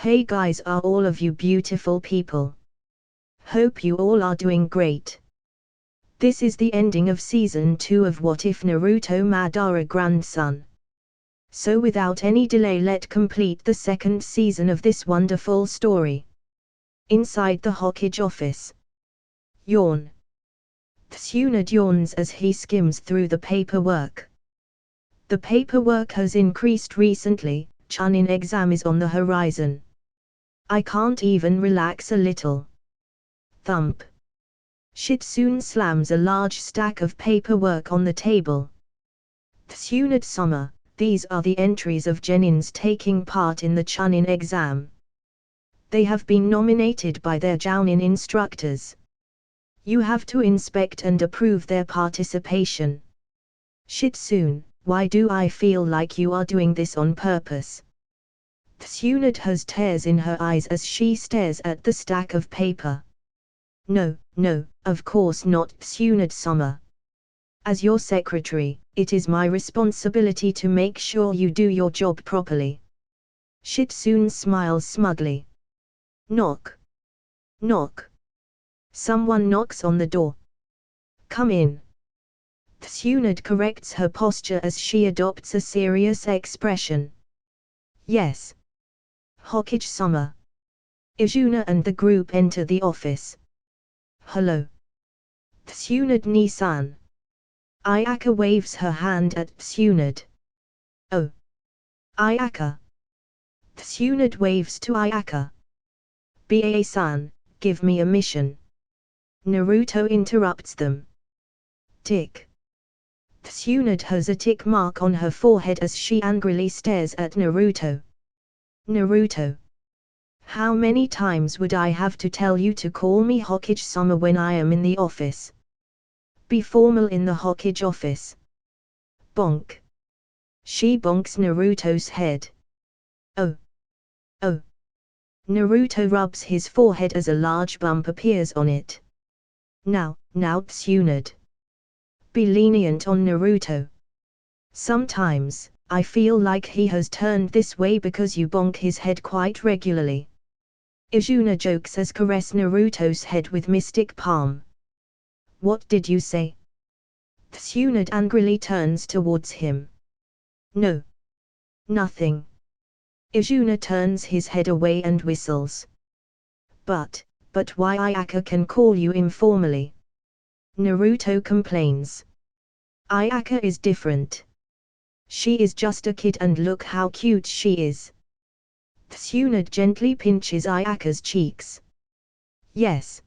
Hey guys, are all of you beautiful people? Hope you all are doing great. This is the ending of Season 2 of What If Naruto Madara Grandson. So without any delay, let's complete the second season of this wonderful story. Inside the Hokage office. Yawn. Tsunade yawns as he skims through the paperwork. The paperwork has increased recently. Chunin exam is on the horizon. I can't even relax a little. Thump. Shitsune slams a large stack of paperwork on the table. Tsunade-sama, these are the entries of genins taking part in the Chunin exam. They have been nominated by their Jounin instructors. You have to inspect and approve their participation. Shitsune, why do I feel like you are doing this on purpose? Tsunade has tears in her eyes as she stares at the stack of paper. No, of course not, Tsunade-sama. As your secretary, it is my responsibility to make sure you do your job properly. Shitsune smiles smugly. Knock. Knock. Someone knocks on the door. Come in. Tsunade corrects her posture as she adopts a serious expression. Yes. Hokage-sama. Izuna and the group enter the office. Hello. Tsunade-ni-san. Ayaka waves her hand at Tsunade. Oh. Ayaka. Tsunade waves to Ayaka. Ba-san, give me a mission. Naruto interrupts them. Tick. Tsunade has a tick mark on her forehead as she angrily stares at Naruto. Naruto. How many times would I have to tell you to call me Hokage-sama when I am in the office? Be formal in the Hokage office. Bonk. She bonks Naruto's head. Oh. Oh. Naruto rubs his forehead as a large bump appears on it. Now, Tsunade. Be lenient on Naruto. Sometimes, I feel like he has turned this way because you bonk his head quite regularly. Izuna jokes as caress Naruto's head with mystic palm. What did you say? Tsunade angrily turns towards him. No. Nothing. Izuna turns his head away and whistles. But why Ayaka can call you informally? Naruto complains. Ayaka is different. She is just a kid and look how cute she is. Tsunade gently pinches Ayaka's cheeks. Yes.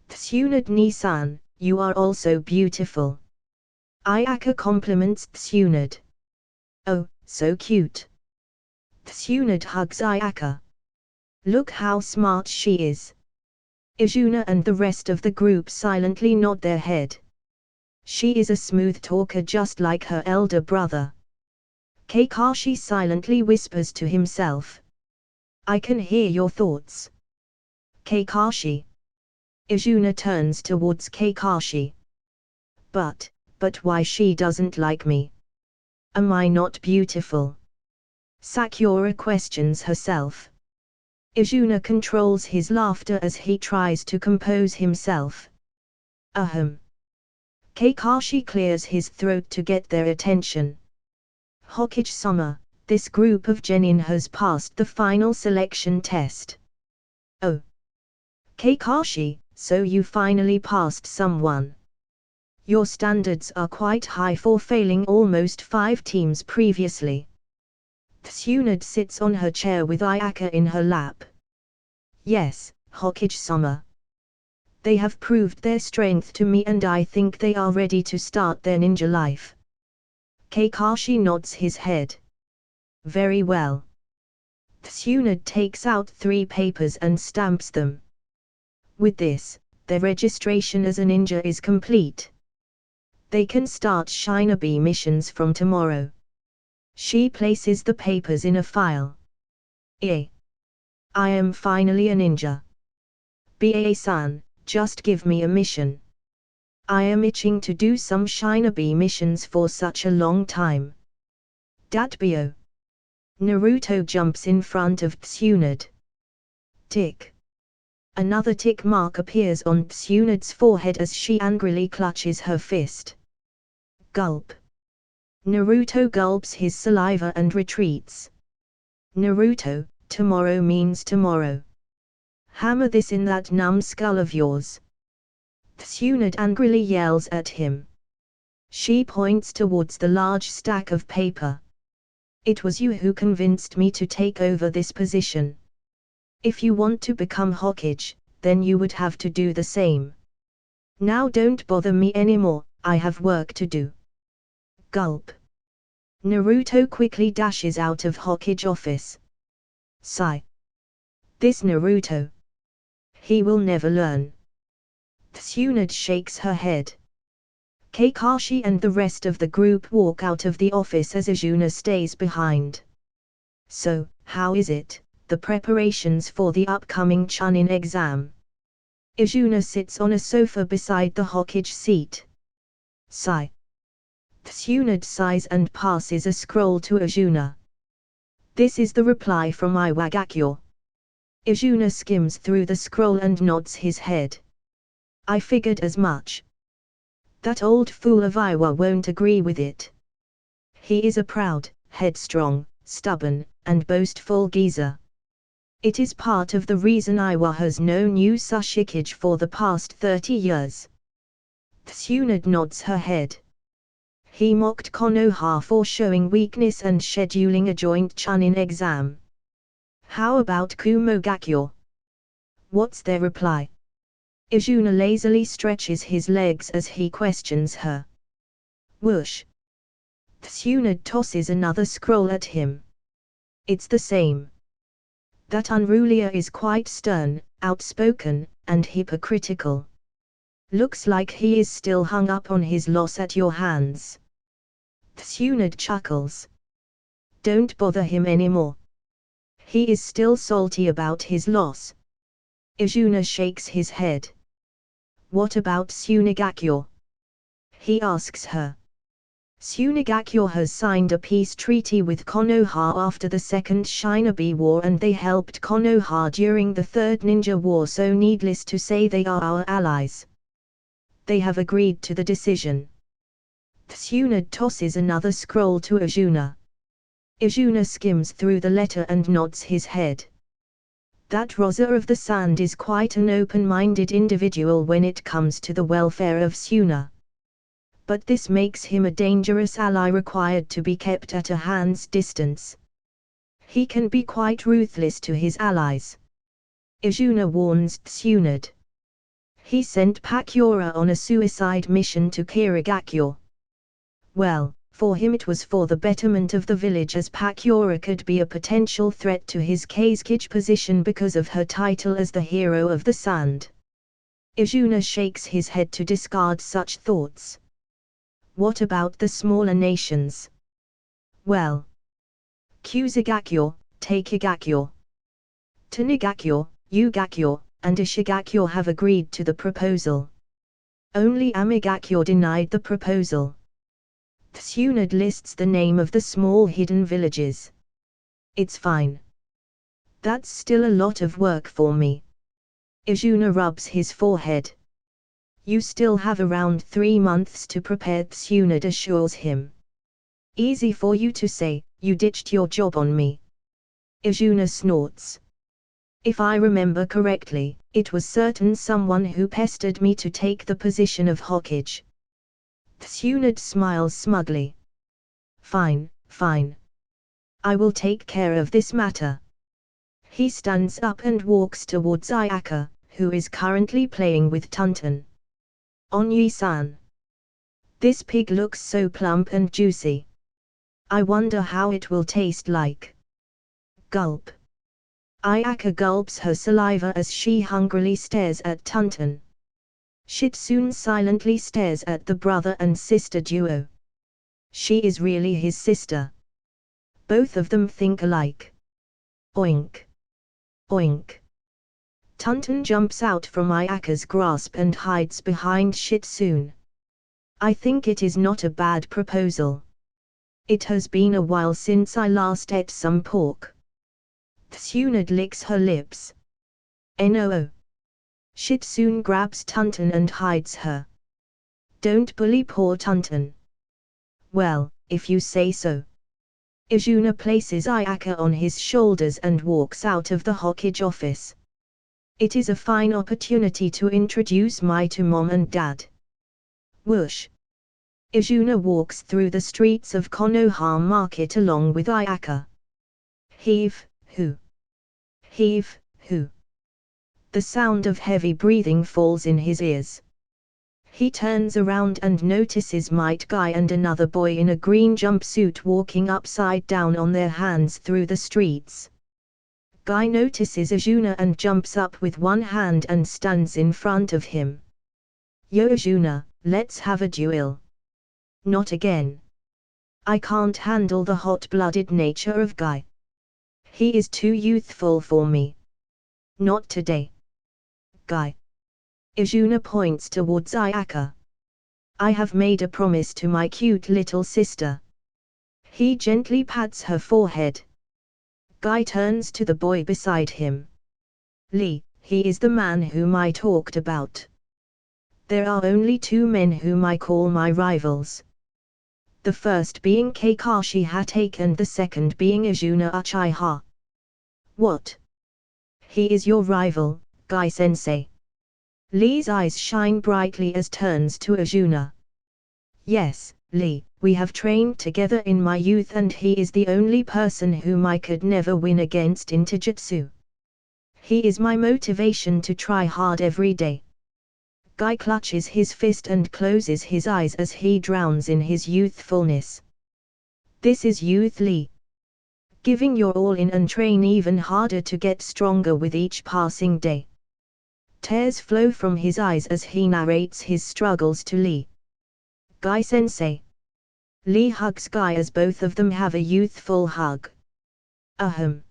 Tsunade-ni-san, you are also beautiful. Ayaka compliments Tsunade. Oh, so cute. Tsunade hugs Ayaka. Look how smart she is. Izuna and the rest of the group silently nod their head. She is a smooth talker just like her elder brother. Kakashi silently whispers to himself. I can hear your thoughts. Kakashi. Izuna turns towards Kakashi. But why she doesn't like me? Am I not beautiful? Sakura questions herself. Izuna controls his laughter as he tries to compose himself. Ahem. Kakashi clears his throat to get their attention. Hokage-sama, this group of genin has passed the final selection test. Oh. Kakashi, so you finally passed someone. Your standards are quite high for failing almost 5 teams previously. Tsunade sits on her chair with Ayaka in her lap. Yes, Hokage-sama. They have proved their strength to me and I think they are ready to start their ninja life. Kakashi nods his head. Very well. Tsunade takes out 3 papers and stamps them. With this, their registration as a ninja is complete. They can start Shinobi missions from tomorrow. She places the papers in a file. I am finally a ninja. Ba-san, just give me a mission. I am itching to do some Shinobi missions for such a long time. Datbyo. Naruto jumps in front of Tsunade. Tick. Another tick mark appears on Tsunade's forehead as she angrily clutches her fist. Gulp. Naruto gulps his saliva and retreats. Naruto, tomorrow means tomorrow. Hammer this in that numbskull of yours. Tsunade angrily yells at him. She points towards the large stack of paper. It was you who convinced me to take over this position. If you want to become Hokage, then you would have to do the same. Now don't bother me anymore, I have work to do. Gulp. Naruto quickly dashes out of Hokage office. Sigh. This Naruto. He will never learn. Tsunade shakes her head. Kakashi and the rest of the group walk out of the office as Izuna stays behind. So, how is it, the preparations for the upcoming Chunin exam? Izuna sits on a sofa beside the Hokage seat. Sigh. Tsunade sighs and passes a scroll to Izuna. This is the reply from Iwagakure. Izuna skims through the scroll and nods his head. I figured as much. That old fool of Iwa won't agree with it. He is a proud, headstrong, stubborn, and boastful geezer. It is part of the reason Iwa has known you Sashikage for the past 30 years. Tsunade nods her head. He mocked Konoha for showing weakness and scheduling a joint Chunin exam. How about Kumogakure? What's their reply? Izuna lazily stretches his legs as he questions her. Whoosh. Tsunade tosses another scroll at him. It's the same. That unrulier is quite stern, outspoken, and hypocritical. Looks like he is still hung up on his loss at your hands. Tsunade chuckles. Don't bother him anymore. He is still salty about his loss. Izuna shakes his head. What about Tsunagakure? He asks her. Tsunagakure has signed a peace treaty with Konoha after the Second Shinobi War, and they helped Konoha during the Third Ninja War, so needless to say they are our allies. They have agreed to the decision. Tsunade tosses another scroll to Izuna. Izuna skims through the letter and nods his head. That Rosa of the Sand is quite an open-minded individual when it comes to the welfare of Suna. But this makes him a dangerous ally required to be kept at a hand's distance. He can be quite ruthless to his allies. Izuna warns Tsunade. He sent Pakura on a suicide mission to Kirigakure. Well, for him it was for the betterment of the village, as Pakura could be a potential threat to his Kazekage position because of her title as the hero of the sand. Izuna shakes his head to discard such thoughts. What about the smaller nations? Well, Kusagakure, Takegakure, Tanigakure, Ugakure, and Ishigakure have agreed to the proposal. Only Amigakure denied the proposal. Tsunade lists the name of the small hidden villages. It's fine. That's still a lot of work for me. Izuna rubs his forehead. You still have around 3 months to prepare, Tsunade assures him. Easy for you to say, you ditched your job on me. Izuna snorts. If I remember correctly, it was certain someone who pestered me to take the position of Hokage. Tsunade smiles smugly. Fine, fine. I will take care of this matter. He stands up and walks towards Ayaka, who is currently playing with Tunton. Onyi-san. This pig looks so plump and juicy. I wonder how it will taste like. Gulp. Ayaka gulps her saliva as she hungrily stares at Tunton. Shitsune silently stares at the brother and sister duo. She is really his sister. Both of them think alike. Oink. Oink. Tunton jumps out from Ayaka's grasp and hides behind Shitsune. I think it is not a bad proposal. It has been a while since I last ate some pork. Tsunade licks her lips. No. Shitsune grabs Tunton and hides her. Don't bully poor Tunton. Well, if you say so. Izuna places Ayaka on his shoulders and walks out of the Hokage office. It is a fine opportunity to introduce Mai to Mom and Dad. Whoosh. Izuna walks through the streets of Konoha Market along with Ayaka. Heave, hoo. Heave, hoo. The sound of heavy breathing falls in his ears. He turns around and notices Might Guy and another boy in a green jumpsuit walking upside down on their hands through the streets. Guy notices Izuna and jumps up with one hand and stands in front of him. Yo Izuna, let's have a duel. Not again. I can't handle the hot-blooded nature of Guy. He is too youthful for me. Not today. Guy. Izuna points towards Ayaka. I have made a promise to my cute little sister. He gently pats her forehead. Guy turns to the boy beside him. Lee, he is the man whom I talked about. There are only two men whom I call my rivals. The first being Kakashi Hatake and the second being Izuna Uchiha. What? He is your rival, Guy-sensei. Lee's eyes shine brightly as turns to Izuna. Yes, Lee, we have trained together in my youth and he is the only person whom I could never win against in Taijutsu. He is my motivation to try hard every day. Guy clutches his fist and closes his eyes as he drowns in his youthfulness. This is youth, Lee. Giving your all in and train even harder to get stronger with each passing day. Tears flow from his eyes as he narrates his struggles to Lee. Guy-sensei. Lee hugs Guy as both of them have a youthful hug. Ahem.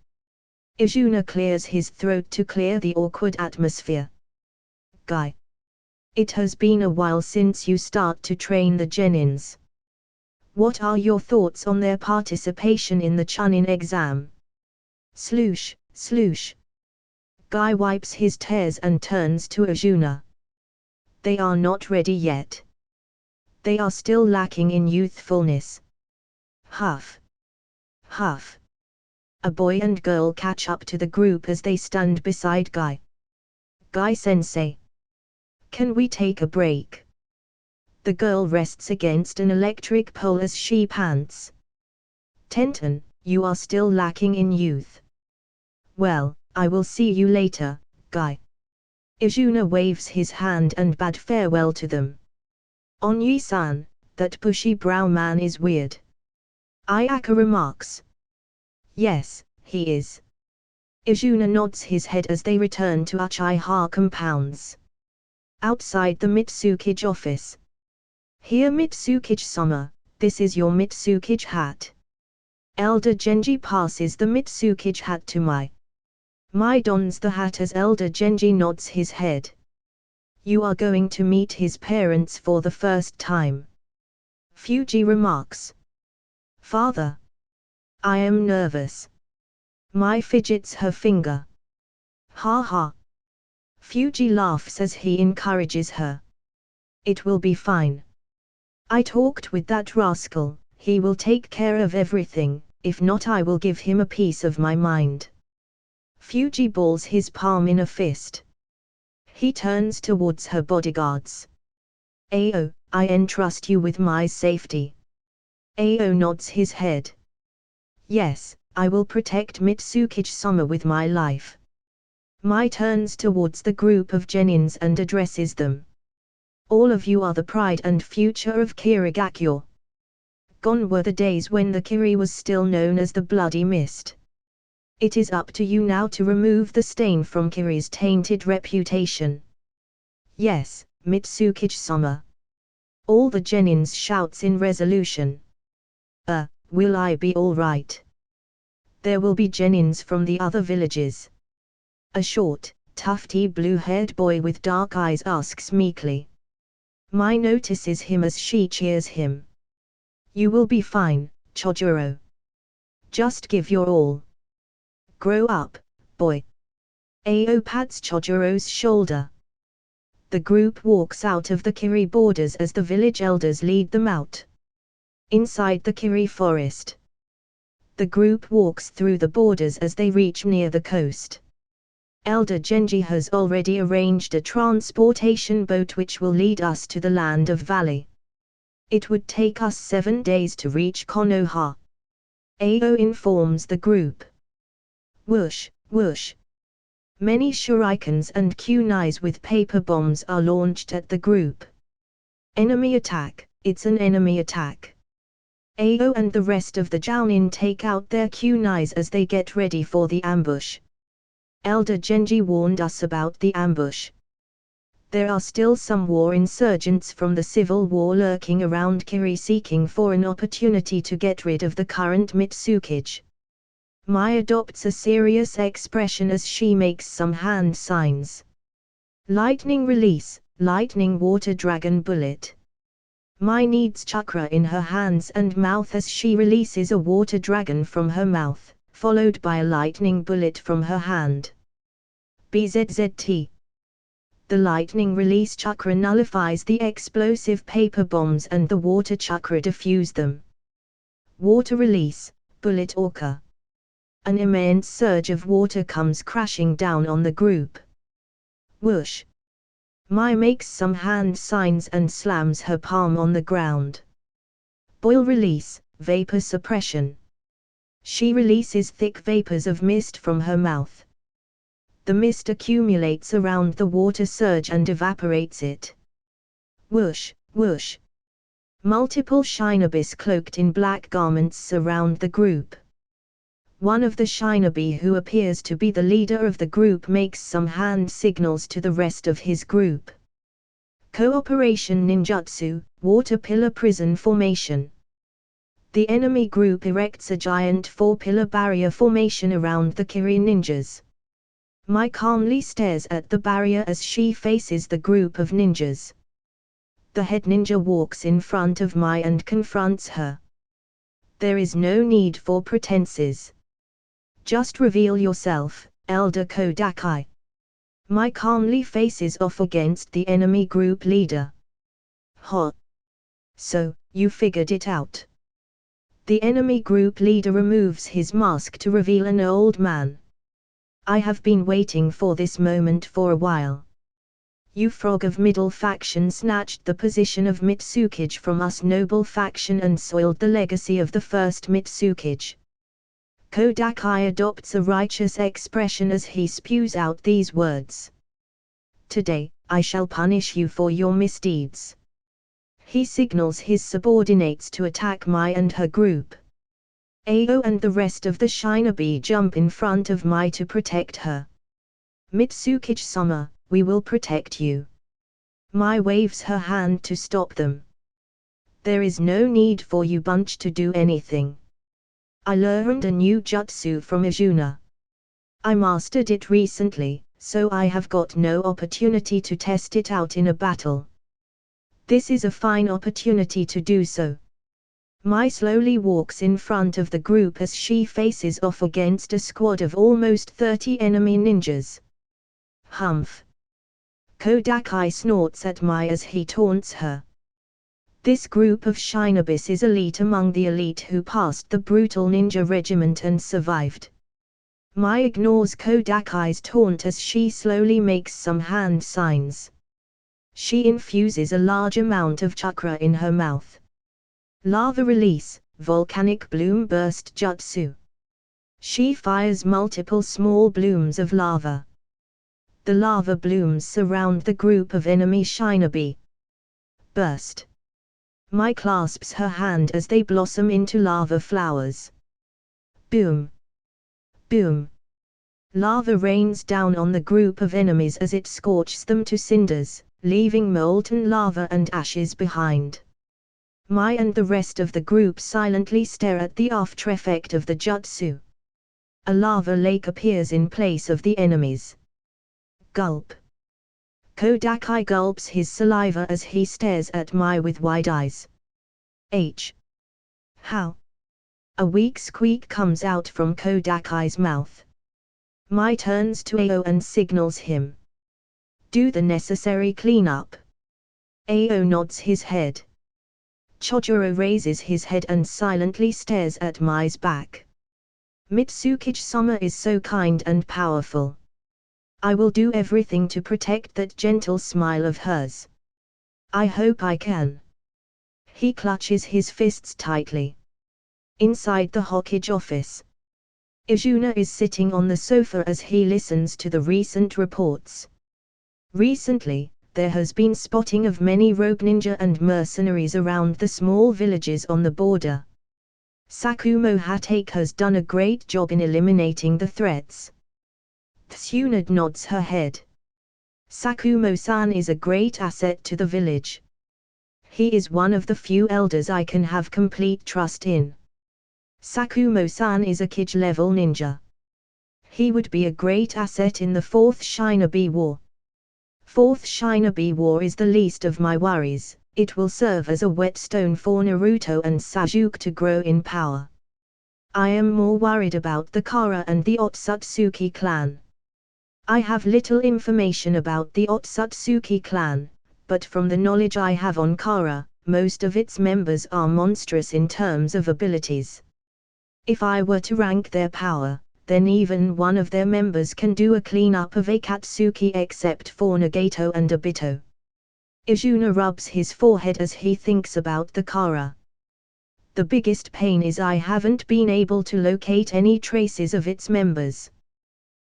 Izuna clears his throat to clear the awkward atmosphere. Guy. It has been a while since you start to train the Genins. What are your thoughts on their participation in the Chunin exam? Sloosh, sloosh. Guy wipes his tears and turns to Izuna. They are not ready yet. They are still lacking in youthfulness. Huff. Huff. A boy and girl catch up to the group as they stand beside Guy. Guy-sensei. Can we take a break? The girl rests against an electric pole as she pants. Tenten, you are still lacking in youth. Well, I will see you later, Guy. Izuna waves his hand and bade farewell to them. Onyi-san, that bushy brow man is weird. Ayaka remarks. Yes, he is. Izuna nods his head as they return to Uchiha compounds. Outside the Mitsukage office. Here Mitsukage-sama, this is your Mitsukage hat. Elder Genji passes the Mitsukage hat to Mai. Mai dons the hat as Elder Genji nods his head. You are going to meet his parents for the first time. Fuji remarks. Father. I am nervous. Mai fidgets her finger. Ha ha. Fuji laughs as he encourages her. It will be fine. I talked with that rascal, he will take care of everything, if not I will give him a piece of my mind. Fuji balls his palm in a fist. He turns towards her bodyguards. Ao, I entrust you with my safety. Ao nods his head. Yes, I will protect Mitsukage-sama with my life. Mai turns towards the group of Genins and addresses them. All of you are the pride and future of Kirigakyo. Gone were the days when the Kiri was still known as the Bloody Mist. It is up to you now to remove the stain from Kiri's tainted reputation. Yes, Mitsukage-sama. All the Genins shouts in resolution. Will I be alright? There will be Genins from the other villages. A short, tufty blue-haired boy with dark eyes asks meekly. Mai notices him as she cheers him. You will be fine, Chojuro. Just give your all. Grow up, boy. Ao pats Chojuro's shoulder. The group walks out of the Kiri borders as the village elders lead them out. Inside the Kiri forest. The group walks through the borders as they reach near the coast. Elder Genji has already arranged a transportation boat which will lead us to the land of Valley. It would take us 7 days to reach Konoha. Ao informs the group. Whoosh, whoosh. Many shurikens and kunais with paper bombs are launched at the group. Enemy attack, it's an enemy attack. Ao and the rest of the Jounin take out their kunais as they get ready for the ambush. Elder Genji warned us about the ambush. There are still some war insurgents from the civil war lurking around Kiri seeking for an opportunity to get rid of the current Mitsukage. Mai adopts a serious expression as she makes some hand signs. Lightning release, lightning water dragon bullet. Mai needs chakra in her hands and mouth as she releases a water dragon from her mouth, followed by a lightning bullet from her hand. BZZT. The lightning release chakra nullifies the explosive paper bombs and the water chakra diffuse them. Water release, bullet orca. An immense surge of water comes crashing down on the group. Whoosh. Mai makes some hand signs and slams her palm on the ground. Boil release, vapor suppression. She releases thick vapors of mist from her mouth. The mist accumulates around the water surge and evaporates it. Whoosh, whoosh. Multiple shinobis cloaked in black garments surround the group. One of the shinobi who appears to be the leader of the group makes some hand signals to the rest of his group. Cooperation ninjutsu, water pillar prison formation. The enemy group erects a giant 4-pillar barrier formation around the Kiri ninjas. Mai calmly stares at the barrier as she faces the group of ninjas. The head ninja walks in front of Mai and confronts her. There is no need for pretenses. Just reveal yourself, Elder Kodakai. Mai calmly faces off against the enemy group leader. Ha! So, you figured it out. The enemy group leader removes his mask to reveal an old man. I have been waiting for this moment for a while. You frog of middle faction snatched the position of Mitsukage from us noble faction and soiled the legacy of the first Mitsukage. Kodakai adopts a righteous expression as he spews out these words. Today, I shall punish you for your misdeeds. He signals his subordinates to attack Mai and her group. Ao and the rest of the shinobi jump in front of Mai to protect her. Mitsukage-sama, we will protect you. Mai waves her hand to stop them. There is no need for you bunch to do anything. I learned a new jutsu from Izuna. I mastered it recently, so I have got no opportunity to test it out in a battle. This is a fine opportunity to do so. Mai slowly walks in front of the group as she faces off against a squad of almost 30 enemy ninjas. Humph! Kodakai snorts at Mai as he taunts her. This group of shinobis is elite among the elite who passed the brutal ninja regiment and survived. Mai ignores Kodakai's taunt as she slowly makes some hand signs. She infuses a large amount of chakra in her mouth. Lava release, volcanic bloom burst jutsu. She fires multiple small blooms of lava. The lava blooms surround the group of enemy shinobi. Burst. Mai clasps her hand as they blossom into lava flowers. Boom! Boom! Lava rains down on the group of enemies as it scorches them to cinders, leaving molten lava and ashes behind. Mai and the rest of the group silently stare at the after effect of the jutsu. A lava lake appears in place of the enemies. Gulp. Kodakai gulps his saliva as he stares at Mai with wide eyes. How? A weak squeak comes out from Kodakai's mouth. Mai turns to Ao and signals him. Do the necessary cleanup. Ao nods his head. Chojuro raises his head and silently stares at Mai's back. Mitsukage-sama is so kind and powerful. I will do everything to protect that gentle smile of hers. I hope I can. He clutches his fists tightly. Inside the Hokage office, Izuna is sitting on the sofa as he listens to the recent reports. Recently, there has been spotting of many rogue ninja and mercenaries around the small villages on the border. Sakumo Hatake has done a great job in eliminating the threats. Tsunade nods her head. Sakumo-san is a great asset to the village. He is one of the few elders I can have complete trust in. Sakumo-san is a Kage-level ninja. He would be a great asset in the 4th Shinobi War. 4th Shinobi War is the least of my worries. It will serve as a whetstone for Naruto and Sasuke to grow in power. I am more worried about the Kara and the Otsutsuki clan. I have little information about the Otsutsuki clan, but from the knowledge I have on Kara, most of its members are monstrous in terms of abilities. If I were to rank their power, then even one of their members can do a cleanup of Akatsuki except for Nagato and Obito. Izuna rubs his forehead as he thinks about the Kara. The biggest pain is I haven't been able to locate any traces of its members.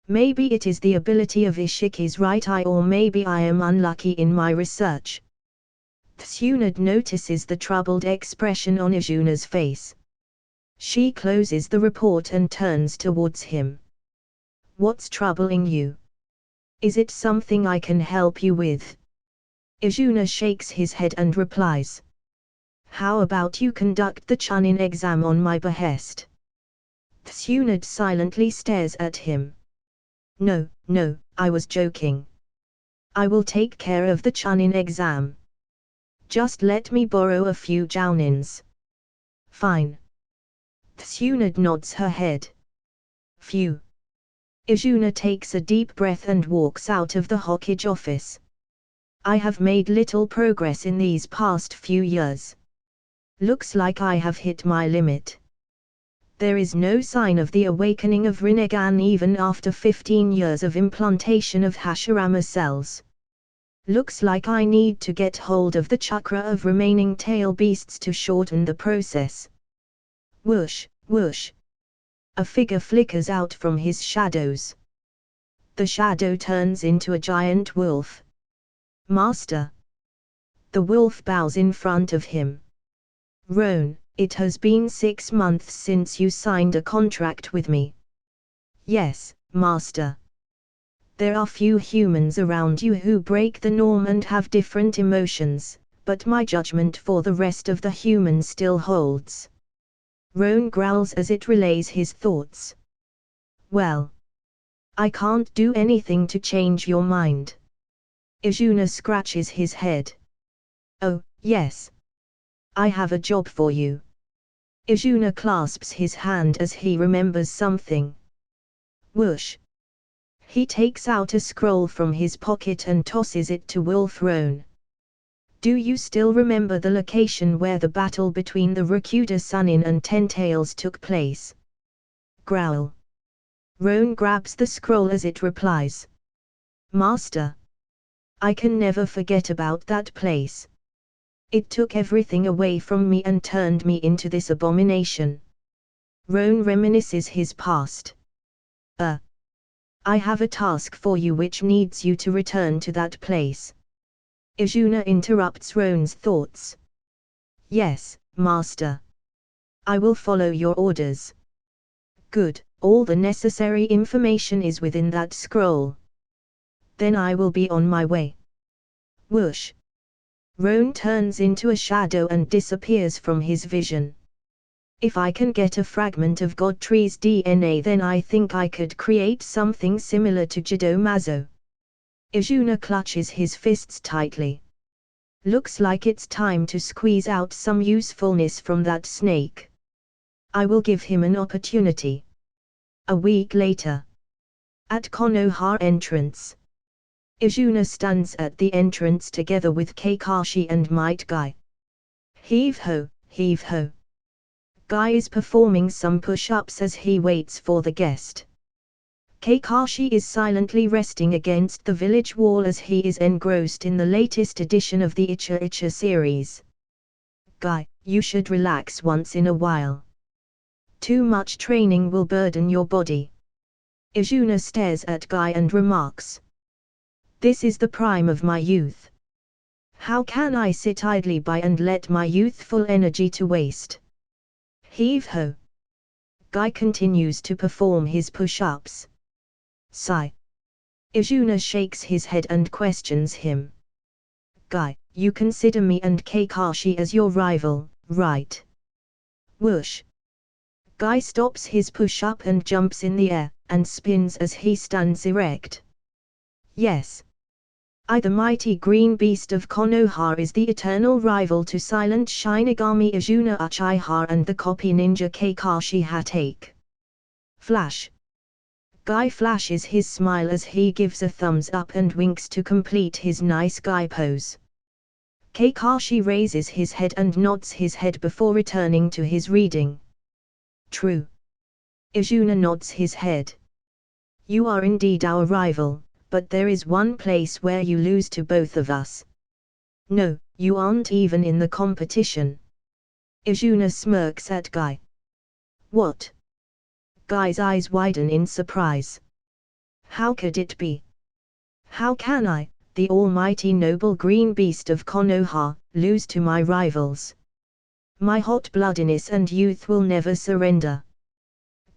Maybe it is the ability of Ishiki's right eye, or maybe I am unlucky in my research. Tsunade notices the troubled expression on Izuna's face. She closes the report and turns towards him. What's troubling you? Is it something I can help you with? Izuna shakes his head and replies. How about you conduct the Chunin exam on my behest? Tsunade silently stares at him. No, I was joking. I will take care of the Chunin exam. Just let me borrow a few jounins. Fine. Tsunade nods her head. Phew. Izuna takes a deep breath and walks out of the Hokage office. I have made little progress in these past few years. Looks like I have hit my limit. There is no sign of the awakening of Rinnegan even after 15 years of implantation of Hashirama cells. Looks like I need to get hold of the chakra of remaining tail beasts to shorten the process. Whoosh, whoosh. A figure flickers out from his shadows. The shadow turns into a giant wolf. Master. The wolf bows in front of him. Roan, it has been 6 months since you signed a contract with me. Yes, Master. There are few humans around you who break the norm and have different emotions, but my judgment for the rest of the humans still holds. Roan growls as it relays his thoughts. Well, I can't do anything to change your mind. Izuna scratches his head. Oh, yes. I have a job for you. Izuna clasps his hand as he remembers something. Whoosh. He takes out a scroll from his pocket and tosses it to Wolf Roan. Do you still remember the location where the battle between the Rakuda Sunin and Ten Tails took place? Growl. Roan grabs the scroll as it replies. Master. I can never forget about that place. It took everything away from me and turned me into this abomination. Roan reminisces his past. I have a task for you which needs you to return to that place. Izuna interrupts Roan's thoughts. Yes, Master. I will follow your orders. Good, all the necessary information is within that scroll. Then I will be on my way. Whoosh. Roan turns into a shadow and disappears from his vision. If I can get a fragment of Godtree's DNA, then I think I could create something similar to Jido Mazo. Izuna clutches his fists tightly. Looks like it's time to squeeze out some usefulness from that snake. I will give him an opportunity. A week later. At Konoha entrance. Izuna stands at the entrance together with Kakashi and Might Guy. Heave ho, heave ho. Guy is performing some push-ups as he waits for the guest. Kakashi is silently resting against the village wall as he is engrossed in the latest edition of the Icha Icha series. Guy, you should relax once in a while. Too much training will burden your body. Izuna stares at Guy and remarks. This is the prime of my youth. How can I sit idly by and let my youthful energy to waste? Heave ho. Guy continues to perform his push-ups. Sigh. Izuna shakes his head and questions him. Guy, you consider me and Kakashi as your rival, right? Whoosh. Guy stops his push-up and jumps in the air, and spins as he stands erect. Yes. The mighty green beast of Konoha is the eternal rival to silent Shinigami Izuna Uchiha and the copy ninja Kakashi Hatake. Flash. Guy flashes his smile as he gives a thumbs up and winks to complete his nice guy pose. Kakashi raises his head and nods his head before returning to his reading. True. Izuna nods his head. You are indeed our rival, but there is one place where you lose to both of us. No, you aren't even in the competition. Izuna smirks at Guy. What? Guy's eyes widen in surprise. How could it be? How can I, the almighty noble green beast of Konoha, lose to my rivals? My hot-bloodedness and youth will never surrender.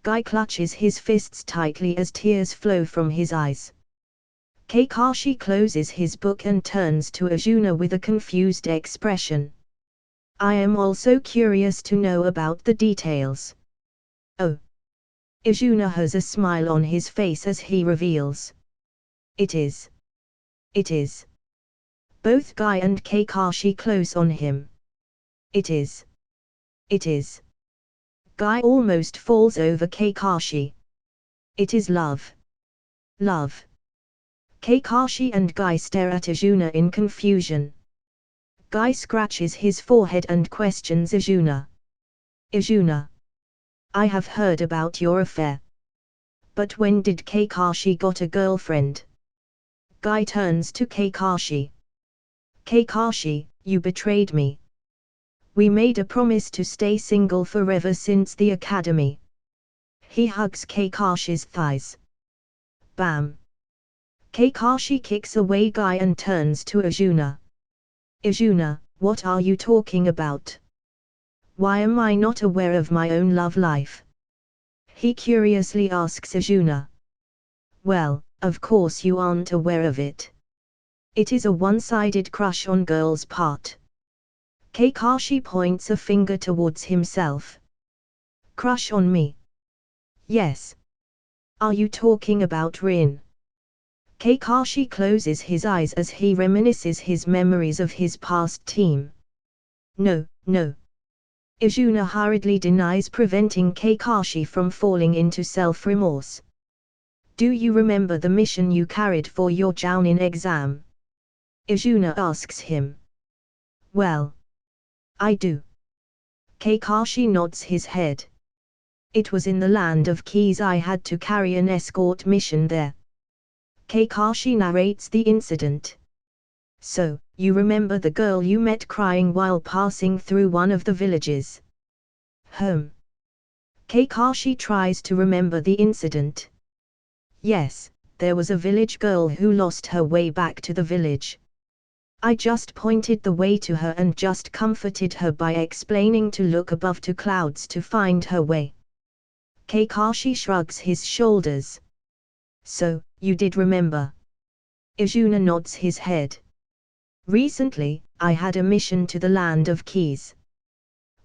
Guy clutches his fists tightly as tears flow from his eyes. Kakashi closes his book and turns to Izuna with a confused expression. I am also curious to know about the details. Oh. Izuna has a smile on his face as he reveals. It is. Both Guy and Kakashi close on him. It is. Guy almost falls over Kakashi. It is love. Kakashi and Guy stare at Izuna in confusion. Guy scratches his forehead and questions Izuna. Izuna. I have heard about your affair. But when did Kakashi got a girlfriend? Guy turns to Kakashi. Kakashi, you betrayed me. We made a promise to stay single forever since the academy. He hugs Kakashi's thighs. Bam. Kakashi kicks away Guy and turns to Izuna. Izuna, what are you talking about? Why am I not aware of my own love life? He curiously asks Izuna. Well, of course you aren't aware of it. It is a one-sided crush on girl's part. Kakashi points a finger towards himself. Crush on me? Yes. Are you talking about Rin? Kakashi closes his eyes as he reminisces his memories of his past team. No. Izuna hurriedly denies, preventing Kakashi from falling into self-remorse. Do you remember the mission you carried for your Jounin exam? Izuna asks him. Well. I do. Kakashi nods his head. It was in the land of Keys. I had to carry an escort mission there. Kakashi narrates the incident. So, you remember the girl you met crying while passing through one of the villages? Kakashi tries to remember the incident. Yes, there was a village girl who lost her way back to the village. I just pointed the way to her and just comforted her by explaining to look above to clouds to find her way. Kakashi shrugs his shoulders. So, you did remember. Izuna nods his head. Recently, I had a mission to the land of Keys.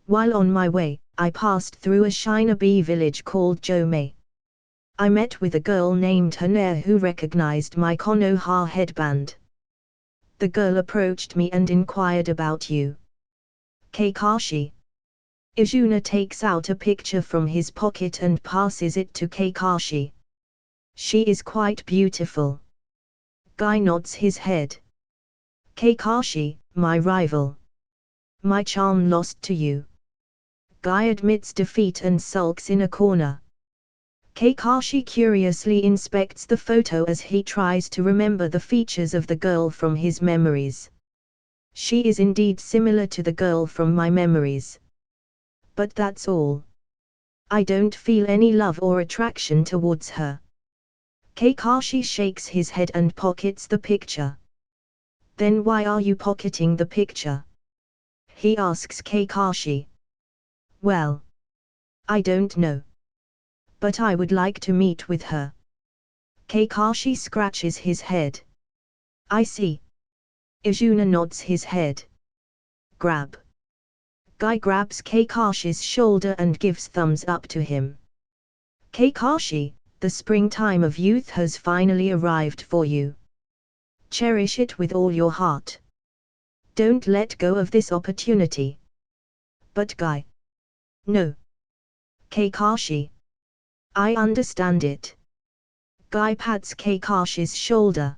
While on my way, I passed through a shinobi village called Jomei. I met with a girl named Hanare who recognized my Konoha headband. The girl approached me and inquired about you. Kakashi. Izuna takes out a picture from his pocket and passes it to Kakashi. She is quite beautiful. Guy nods his head. Kakashi, my rival. My charm lost to you. Guy admits defeat and sulks in a corner. Kakashi curiously inspects the photo as he tries to remember the features of the girl from his memories. She is indeed similar to the girl from my memories. But that's all. I don't feel any love or attraction towards her. Kakashi shakes his head and pockets the picture. Then why are you pocketing the picture? He asks Kakashi. Well, I don't know. But I would like to meet with her. Kakashi scratches his head. I see. Izuna nods his head. Grab. Guy grabs Kakashi's shoulder and gives thumbs up to him. Kakashi, the springtime of youth has finally arrived for you. Cherish it with all your heart. Don't let go of this opportunity. But Guy. No. Kakashi. I understand it. Guy pats Kakashi's shoulder.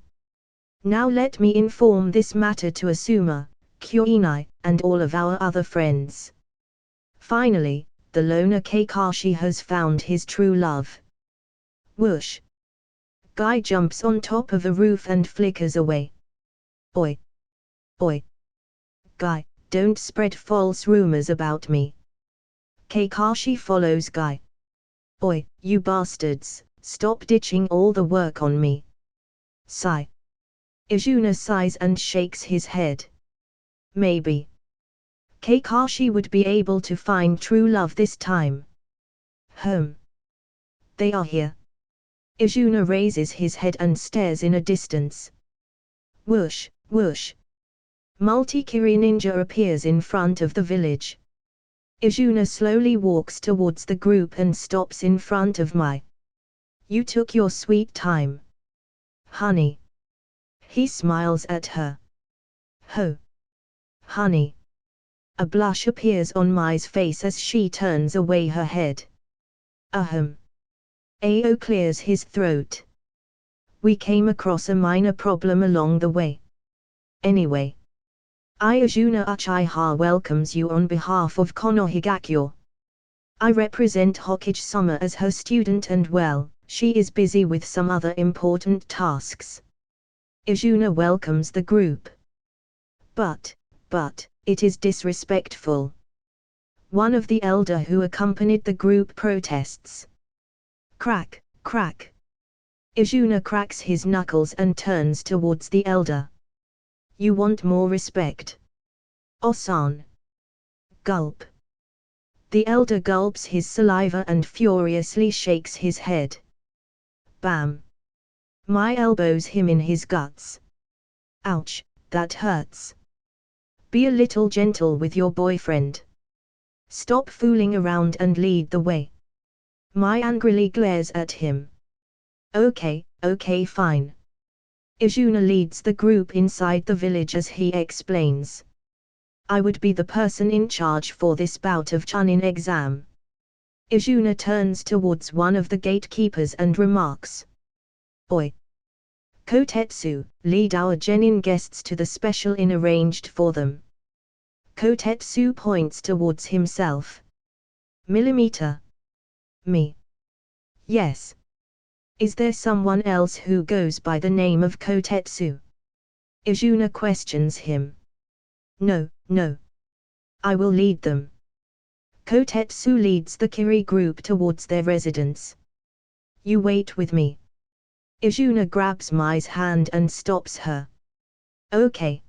Now let me inform this matter to Asuma, Kuinai, and all of our other friends. Finally, the loner Kakashi has found his true love. Whoosh! Guy jumps on top of a roof and flickers away. Oi! Oi! Guy, don't spread false rumors about me. Kakashi follows Guy. Oi, you bastards, stop ditching all the work on me. Sigh. Izuna sighs and shakes his head. Maybe Kakashi would be able to find true love this time. They are here. Izuna raises his head and stares in a distance. Whoosh, whoosh. Multi-Kiri Ninja appears in front of the village. Izuna slowly walks towards the group and stops in front of Mai. You took your sweet time. Honey. He smiles at her. Ho. Honey. A blush appears on Mai's face as she turns away her head. Ahem. Ao clears his throat. We came across a minor problem along the way. Anyway. Izuna Uchiha welcomes you on behalf of Konohigakyo. I represent Hokage-sama as her student and well, she is busy with some other important tasks. Izuna welcomes the group. But, it is disrespectful. One of the elder who accompanied the group protests. Crack, crack. Izuna cracks his knuckles and turns towards the elder. You want more respect. Osan. Gulp. The elder gulps his saliva and furiously shakes his head. Bam. Mai elbows him in his guts. Ouch, that hurts. Be a little gentle with your boyfriend. Stop fooling around and lead the way. Mai angrily glares at him. Okay, fine. Izuna leads the group inside the village as he explains. I would be the person in charge for this bout of Chunin exam. Izuna turns towards one of the gatekeepers and remarks. Oi. Kotetsu, lead our genin guests to the special inn arranged for them. Kotetsu points towards himself. Millimeter. Me. Yes. Is there someone else who goes by the name of Kotetsu? Izuna questions him. No. I will lead them. Kotetsu leads the Kiri group towards their residence. You wait with me. Izuna grabs Mai's hand and stops her. Okay.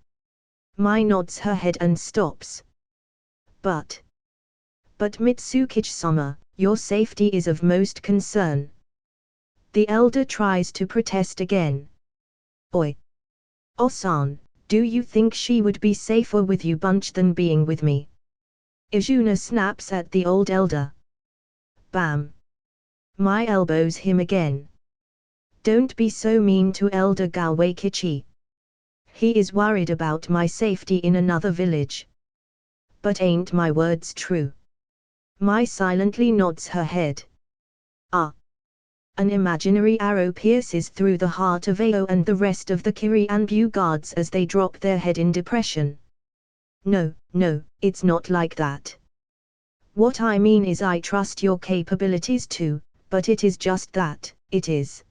Mai nods her head and stops. But Mitsukichi-sama, your safety is of most concern. The elder tries to protest again. Oi. Osan, do you think she would be safer with you bunch than being with me? Izuna snaps at the old elder. Bam. Mai elbows him again. Don't be so mean to Elder Galway-Kichi. He is worried about my safety in another village. But ain't my words true? Mai silently nods her head. Ah. An imaginary arrow pierces through the heart of Ao and the rest of the Kiryanbu guards as they drop their head in depression. No, it's not like that. What I mean is I trust your capabilities too, but it is just that, it is.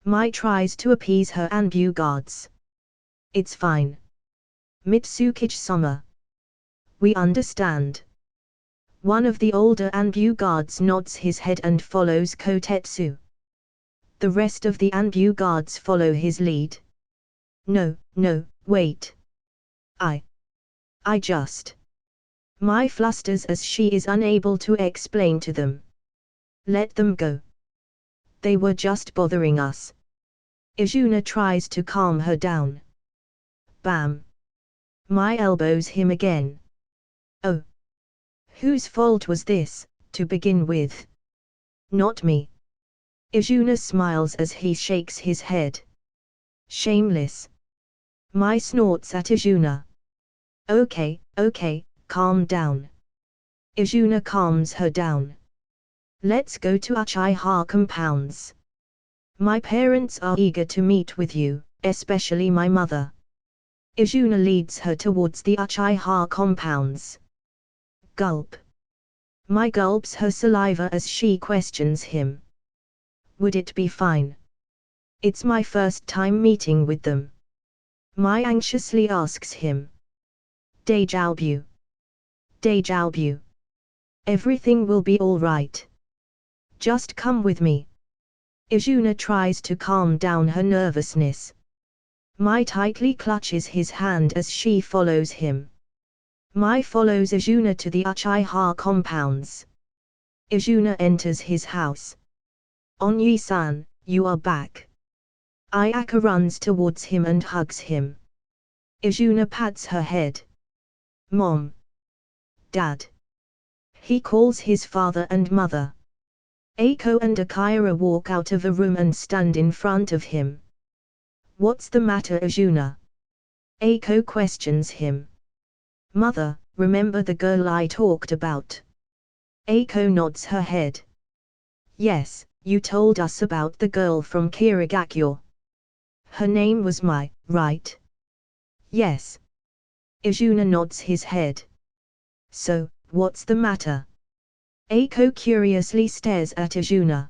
Mai tries to appease her Anbu guards. It's fine. Mitsukichi-sama. We understand. One of the older Anbu guards nods his head and follows Kotetsu. The rest of the Anbu guards follow his lead. No, wait. I just. Mai flusters as she is unable to explain to them. Let them go. They were just bothering us. Izuna tries to calm her down. Bam. Mai elbows him again. Oh. Whose fault was this, to begin with? Not me. Izuna smiles as he shakes his head. Shameless. Mai snorts at Izuna. Okay, calm down. Izuna calms her down. Let's go to Uchiha compounds. My parents are eager to meet with you, especially my mother. Izuna leads her towards the Uchiha compounds. Gulp. Mai gulps her saliva as she questions him. Would it be fine? It's my first time meeting with them. Mai anxiously asks him. Dejabu. Everything will be all right. Just come with me. Izuna tries to calm down her nervousness. Mai tightly clutches his hand as she follows him. Mai follows Izuna to the Uchiha compounds. Izuna enters his house. Onyi-san, you are back. Ayaka runs towards him and hugs him. Izuna pats her head. Mom. Dad. He calls his father and mother. Eiko and Akira walk out of a room and stand in front of him. What's the matter, Izuna? Eiko questions him. Mother, remember the girl I talked about? Eiko nods her head. Yes, you told us about the girl from Kirigakyo. Her name was Mai, right? Yes. Izuna nods his head. So, what's the matter? Eiko curiously stares at Izuna.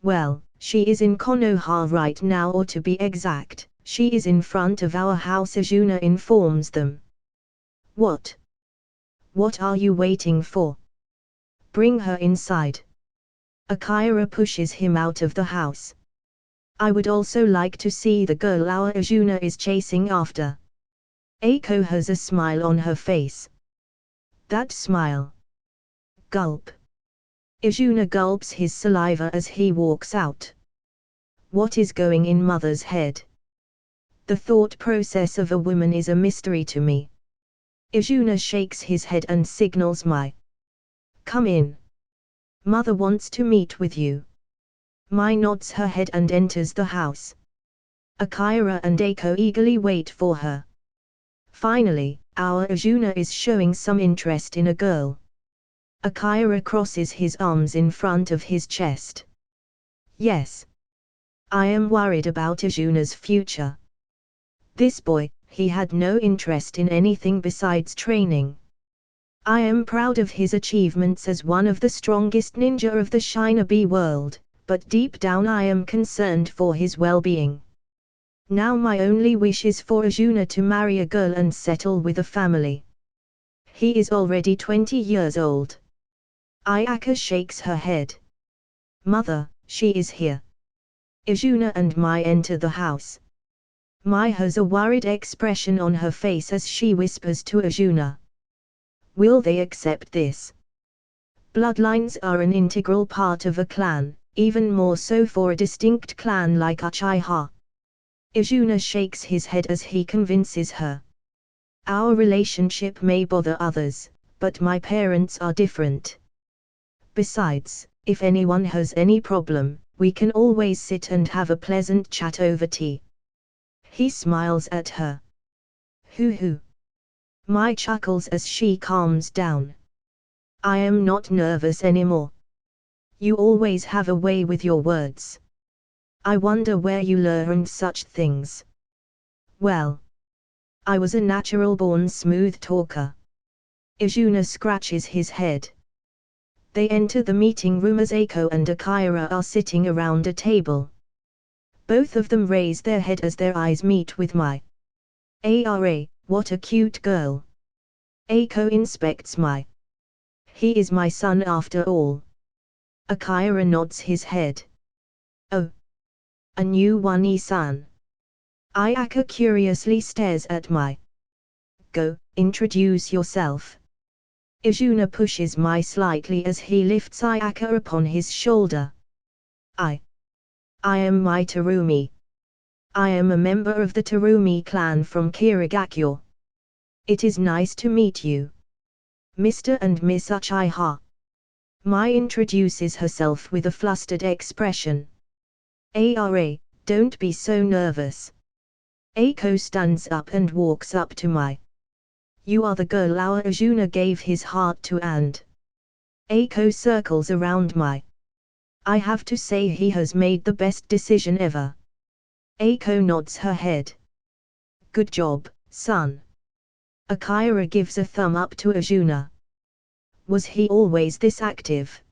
Well, she is in Konoha right now, or to be exact, she is in front of our house, Izuna informs them. What? What are you waiting for? Bring her inside. Akira pushes him out of the house. I would also like to see the girl our Izuna is chasing after. Eiko has a smile on her face. That smile. Gulp. Izuna gulps his saliva as he walks out. What is going in mother's head? The thought process of a woman is a mystery to me. Izuna shakes his head and signals Mai. Come in. Mother wants to meet with you. Mai nods her head and enters the house. Akira and Eiko eagerly wait for her. Finally, our Izuna is showing some interest in a girl. Akira crosses his arms in front of his chest. Yes. I am worried about Izuna's future. This boy, he had no interest in anything besides training. I am proud of his achievements as one of the strongest ninja of the shinobi world, but deep down I am concerned for his well-being. Now my only wish is for Izuna to marry a girl and settle with a family. He is already 20 years old. Ayaka shakes her head. Mother, she is here. Izuna and Mai enter the house. Mai has a worried expression on her face as she whispers to Izuna. Will they accept this? Bloodlines are an integral part of a clan, even more so for a distinct clan like Uchiha. Izuna shakes his head as he convinces her. Our relationship may bother others, but my parents are different. Besides, if anyone has any problem, we can always sit and have a pleasant chat over tea. He smiles at her. Hoo hoo. Mai chuckles as she calms down. I am not nervous anymore. You always have a way with your words. I wonder where you learned such things. Well, I was a natural-born smooth talker. Izuna scratches his head. They enter the meeting room as Eiko and Akira are sitting around a table. Both of them raise their head as their eyes meet with Mai. Ara, what a cute girl. Eiko inspects Mai. He is my son after all. Akira nods his head. Oh. A new one-san. Ayaka curiously stares at Mai. Go, introduce yourself. Izuna pushes Mai slightly as he lifts Ayaka upon his shoulder. I am Mai Terumi. I am a member of the Terumi clan from Kirigakyo. It is nice to meet you. Mr. and Miss Uchiha. Mai introduces herself with a flustered expression. Ara, don't be so nervous. Eiko stands up and walks up to Mai. You are the girl our Izuna gave his heart to and. Eiko circles around Mai. I have to say he has made the best decision ever. Eiko nods her head. Good job, son. Akira gives a thumb up to Izuna. Was he always this active?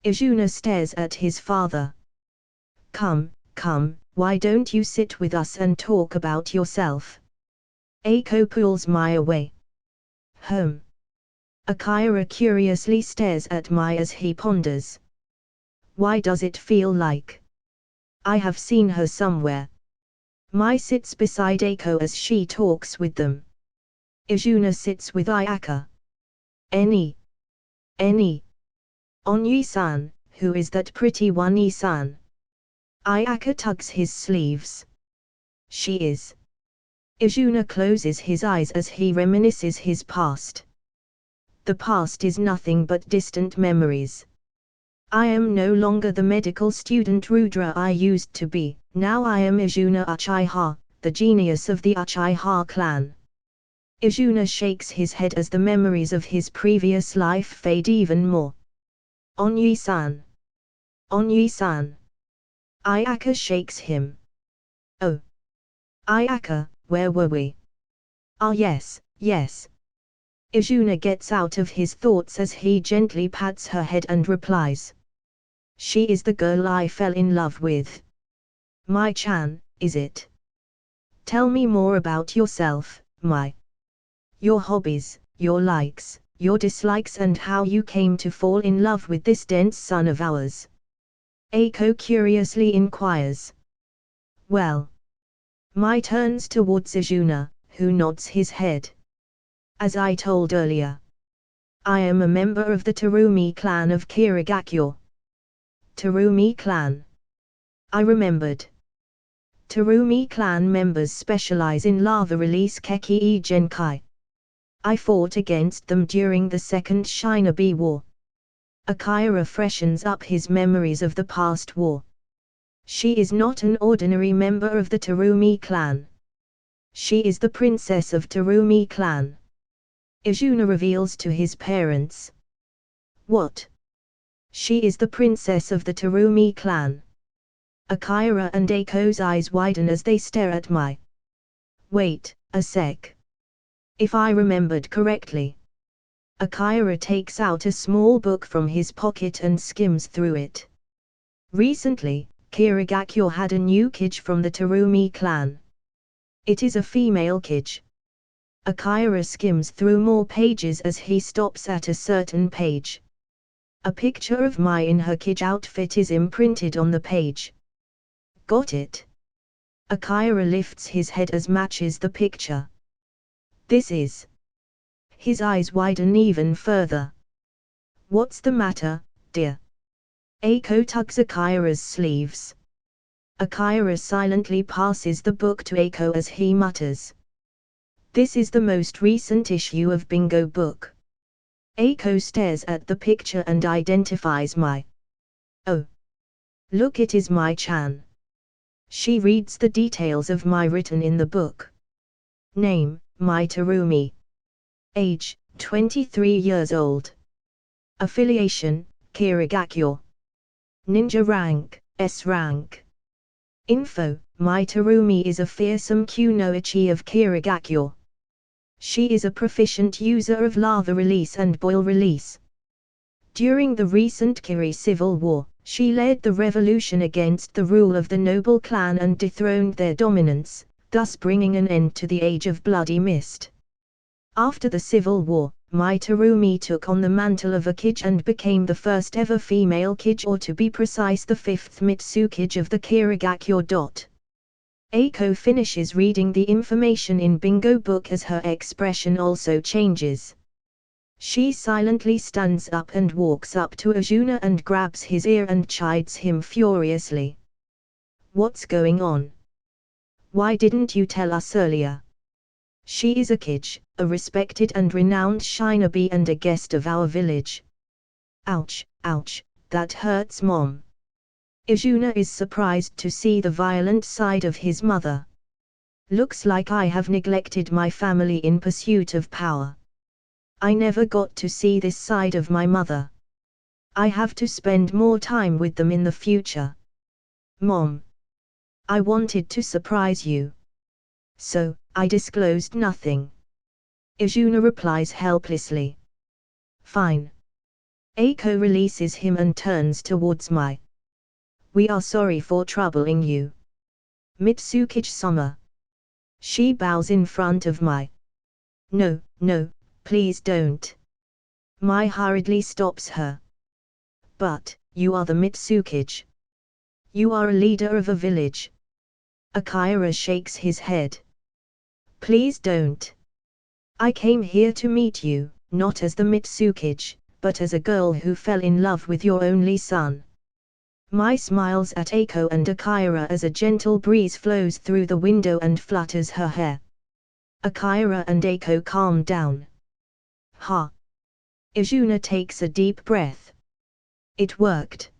Izuna stares at his father. Come, why don't you sit with us and talk about yourself? Eiko pulls Mai away. Akira curiously stares at Mai as he ponders. Why does it feel like I have seen her somewhere? Mai sits beside Eiko as she talks with them. Izuna sits with Ayaka. Any. Onyi-san, who is that pretty one-san? Ayaka tugs his sleeves. She is. Izuna closes his eyes as he reminisces his past. The past is nothing but distant memories. I am no longer the medical student Rudra I used to be, now I am Izuna Uchiha, the genius of the Uchiha clan. Izuna shakes his head as the memories of his previous life fade even more. Onyi-san. Ayaka shakes him. Oh. Ayaka, where were we? Ah yes. Izuna gets out of his thoughts as he gently pats her head and replies. She is the girl I fell in love with. Mai-chan, is it? Tell me more about yourself, Mai. Your hobbies, your likes, your dislikes and how you came to fall in love with this dense son of ours. Eiko curiously inquires. Well. Mai turns towards Izuna, who nods his head. As I told earlier, I am a member of the Terumi clan of Kirigakyo. Terumi clan. I remembered. Terumi clan members specialize in lava release Keki Genkai. I fought against them during the Second Shinobi War. Akira freshens up his memories of the past war. She is not an ordinary member of the Terumi clan. She is the princess of Terumi clan. Izuna reveals to his parents. What? She is the princess of the Terumi clan. Akira and Eiko's eyes widen as they stare at Mai. Wait, a sec. If I remembered correctly. Akira takes out a small book from his pocket and skims through it. Recently, Kirigakyo had a new kage from the Terumi clan. It is a female kage. Akira skims through more pages as he stops at a certain page. A picture of Mai in her kage outfit is imprinted on the page. Got it? Akira lifts his head as matches the picture. This is. His eyes widen even further. What's the matter, dear? Eiko tugs Akira's sleeves. Akira silently passes the book to Eiko as he mutters. This is the most recent issue of Bingo book. Eiko stares at the picture and identifies Mai. Oh. Look, it is Mai-chan. She reads the details of Mai written in the book. Name, Mai Terumi. Age, 23 years old. Affiliation, Kirigakyo. Ninja rank, S rank. Info, Mai Terumi is a fearsome kunoichi of Kirigakyo. She is a proficient user of lava release and boil release. During the recent Kiri civil war, she led the revolution against the rule of the noble clan and dethroned their dominance, thus bringing an end to the Age of Bloody Mist. After the civil war, Mai Terumi took on the mantle of a Kage and became the first ever female Kage, or to be precise the fifth Mitsukage of the Kirigakyo. Eiko finishes reading the information in Bingo book as her expression also changes. She silently stands up and walks up to Arjuna and grabs his ear and chides him furiously. What's going on? Why didn't you tell us earlier? She is a Kage, a respected and renowned shinobi and a guest of our village. Ouch, ouch, that hurts, Mom. Arjuna is surprised to see the violent side of his mother. Looks like I have neglected my family in pursuit of power. I never got to see this side of my mother. I have to spend more time with them in the future. Mom. I wanted to surprise you. So, I disclosed nothing. Arjuna replies helplessly. Fine. Eiko releases him and turns towards Mai. We are sorry for troubling you. Mitsukage-sama. She bows in front of Mai. No, no, please don't. Mai hurriedly stops her. But, you are the Mitsukage. You are a leader of a village. Akira shakes his head. Please don't. I came here to meet you, not as the Mitsukage, but as a girl who fell in love with your only son. Mai smiles at Eiko and Akira as a gentle breeze flows through the window and flutters her hair. Akira and Eiko calm down. Ha! Arjuna takes a deep breath. It worked.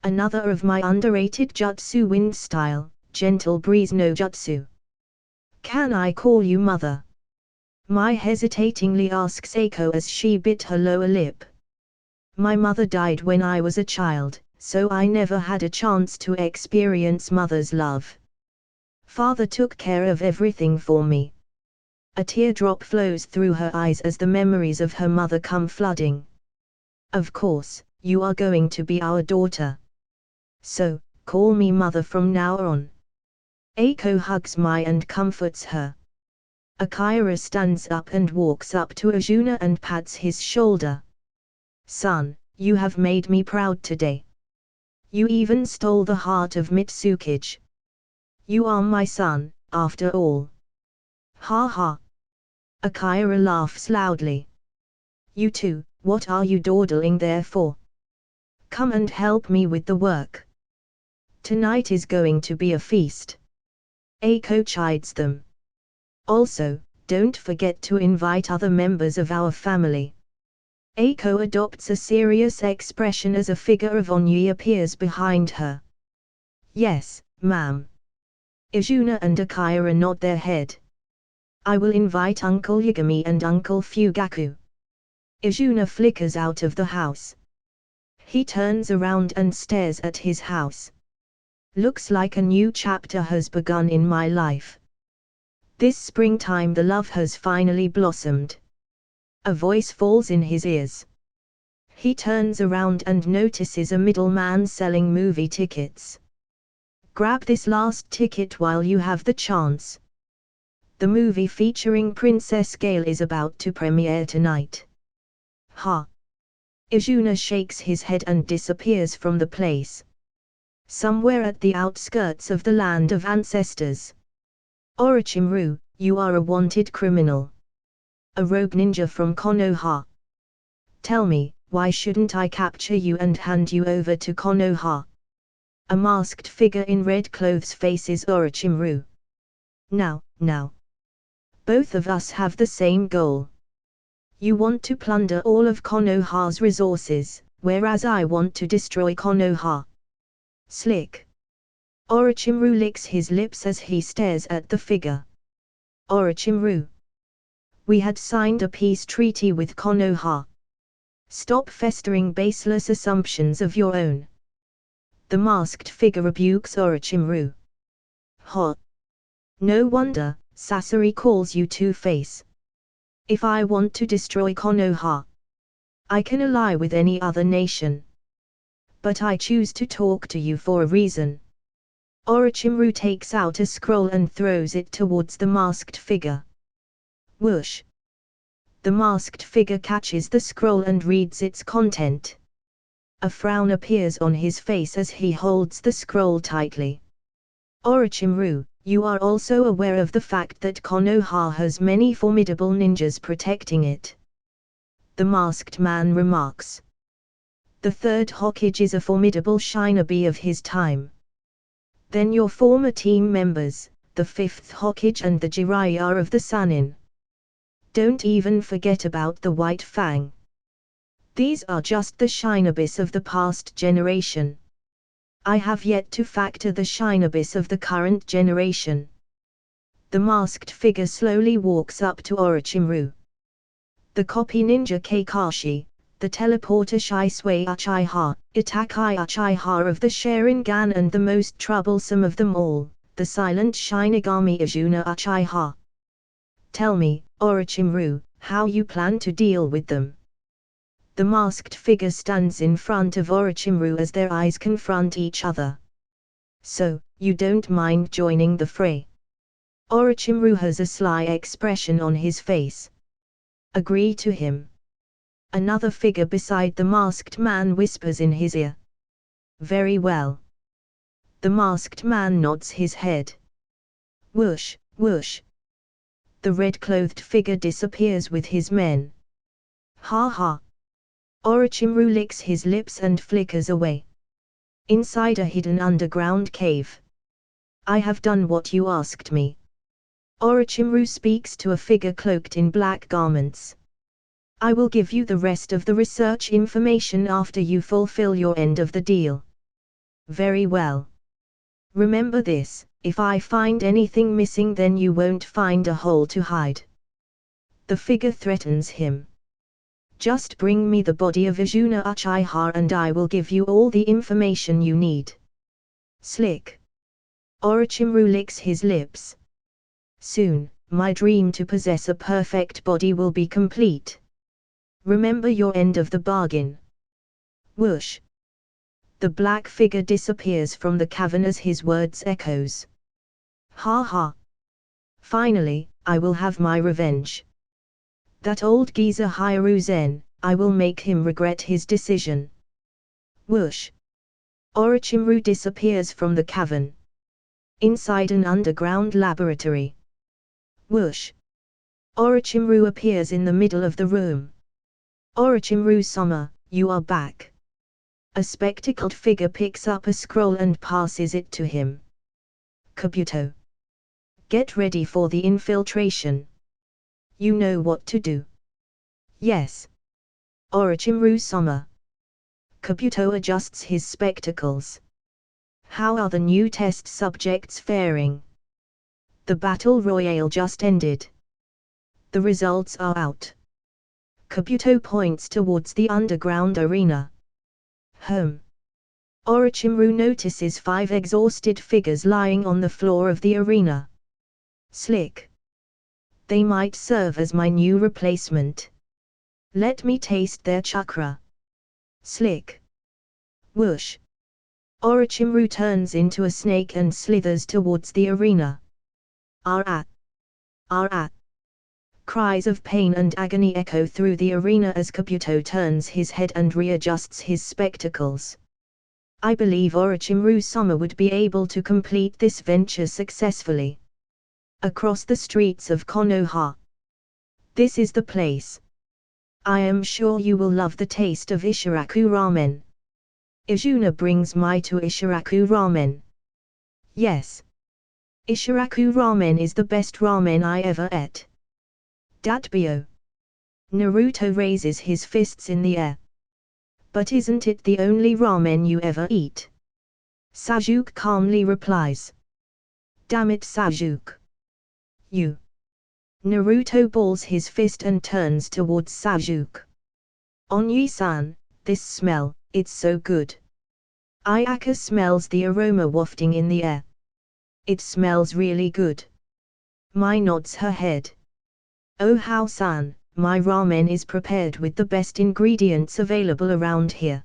Another of my underrated jutsu wind style, gentle breeze no jutsu. Can I call you mother? Mai hesitatingly asks Eiko as she bit her lower lip. My mother died when I was a child, so I never had a chance to experience mother's love. Father took care of everything for me. A teardrop flows through her eyes as the memories of her mother come flooding. Of course, you are going to be our daughter. So, call me mother from now on. Eiko hugs Mai and comforts her. Akira stands up and walks up to Arjuna and pats his shoulder. Son, you have made me proud today. You even stole the heart of Mitsukage. You are my son, after all. Ha ha. Akira laughs loudly. You two, what are you dawdling there for? Come and help me with the work. Tonight is going to be a feast. Eiko chides them. Also, don't forget to invite other members of our family. Eiko adopts a serious expression as a figure of ennui appears behind her. Yes, ma'am. Arjuna and Akira nod their head. I will invite Uncle Yagami and Uncle Fugaku. Arjuna flickers out of the house. He turns around and stares at his house. Looks like a new chapter has begun in my life. This springtime the love has finally blossomed. A voice falls in his ears. He turns around and notices a middleman selling movie tickets. Grab this last ticket while you have the chance. The movie featuring Princess Gale is about to premiere tonight. Ha! Arjuna shakes his head and disappears from the place. Somewhere at the outskirts of the land of ancestors. Orochimaru, you are a wanted criminal. A rogue ninja from Konoha. Tell me, why shouldn't I capture you and hand you over to Konoha? A masked figure in red clothes faces Orochimaru. Now. Both of us have the same goal. You want to plunder all of Konoha's resources, whereas I want to destroy Konoha. Slick. Orochimaru licks his lips as he stares at the figure. Orochimaru. We had signed a peace treaty with Konoha. Stop festering baseless assumptions of your own. The masked figure rebukes Orochimaru. Ha! No wonder, Sasori calls you Two-Face. If I want to destroy Konoha, I can ally with any other nation. But I choose to talk to you for a reason. Orochimaru takes out a scroll and throws it towards the masked figure. Whoosh! The masked figure catches the scroll and reads its content. A frown appears on his face as he holds the scroll tightly. Orochimaru, you are also aware of the fact that Konoha has many formidable ninjas protecting it. The masked man remarks. The third Hokage is a formidable shinobi of his time. Then your former team members, the fifth Hokage and the Jiraiya of the Sannin. Don't even forget about the White Fang. These are just the shinobis of the past generation. I have yet to factor the shinobis of the current generation. The masked figure slowly walks up to Orochimaru. The copy ninja Kakashi, the teleporter Shisui Uchiha, Itakai Uchiha of the Sharingan and the most troublesome of them all, the silent Shinigami Izuna Uchiha. Tell me, Orochimaru, how you plan to deal with them. The masked figure stands in front of Orochimaru as their eyes confront each other. So, you don't mind joining the fray? Orochimaru has a sly expression on his face. Agree to him. Another figure beside the masked man whispers in his ear. Very well. The masked man nods his head. Whoosh, whoosh. The red-clothed figure disappears with his men. Ha ha. Orochimaru licks his lips and flickers away. Inside a hidden underground cave. I have done what you asked me. Orochimaru speaks to a figure cloaked in black garments. I will give you the rest of the research information after you fulfill your end of the deal. Very well. Remember this, if I find anything missing then you won't find a hole to hide. The figure threatens him. Just bring me the body of Izuna Uchiha and I will give you all the information you need. Slick. Orochimaru licks his lips. Soon, my dream to possess a perfect body will be complete. Remember your end of the bargain. Whoosh. The black figure disappears from the cavern as his words echoes. Ha ha. Finally, I will have my revenge. That old geezer Hiruzen, I will make him regret his decision. Whoosh. Orochimaru disappears from the cavern. Inside an underground laboratory. Whoosh. Orochimaru appears in the middle of the room. Orochimaru-sama, you are back. A spectacled figure picks up a scroll and passes it to him. Kabuto. Get ready for the infiltration. You know what to do. Yes. Orochimaru-sama. Kabuto adjusts his spectacles. How are the new test subjects faring? The battle royale just ended. The results are out. Kabuto points towards the underground arena. Orochimaru notices 5 exhausted figures lying on the floor of the arena. Slick. They might serve as my new replacement. Let me taste their chakra. Slick. Whoosh. Orochimaru turns into a snake and slithers towards the arena. Ah! Cries of pain and agony echo through the arena as Kabuto turns his head and readjusts his spectacles. I believe Orochimaru-sama would be able to complete this venture successfully. Across the streets of Konoha. This is the place. I am sure you will love the taste of Ishiraku ramen. Izuna brings mai to Ishiraku ramen. Yes. Ishiraku ramen is the best ramen I ever ate. Datbyo. Naruto raises his fists in the air. But isn't it the only ramen you ever eat? Sasuke calmly replies. Damn it, Sasuke. You. Naruto balls his fist and turns towards Sasuke. Onyi-san, this smell, it's so good. Ayaka smells the aroma wafting in the air. It smells really good. Mai nods her head. Oh Hao-san, my ramen is prepared with the best ingredients available around here.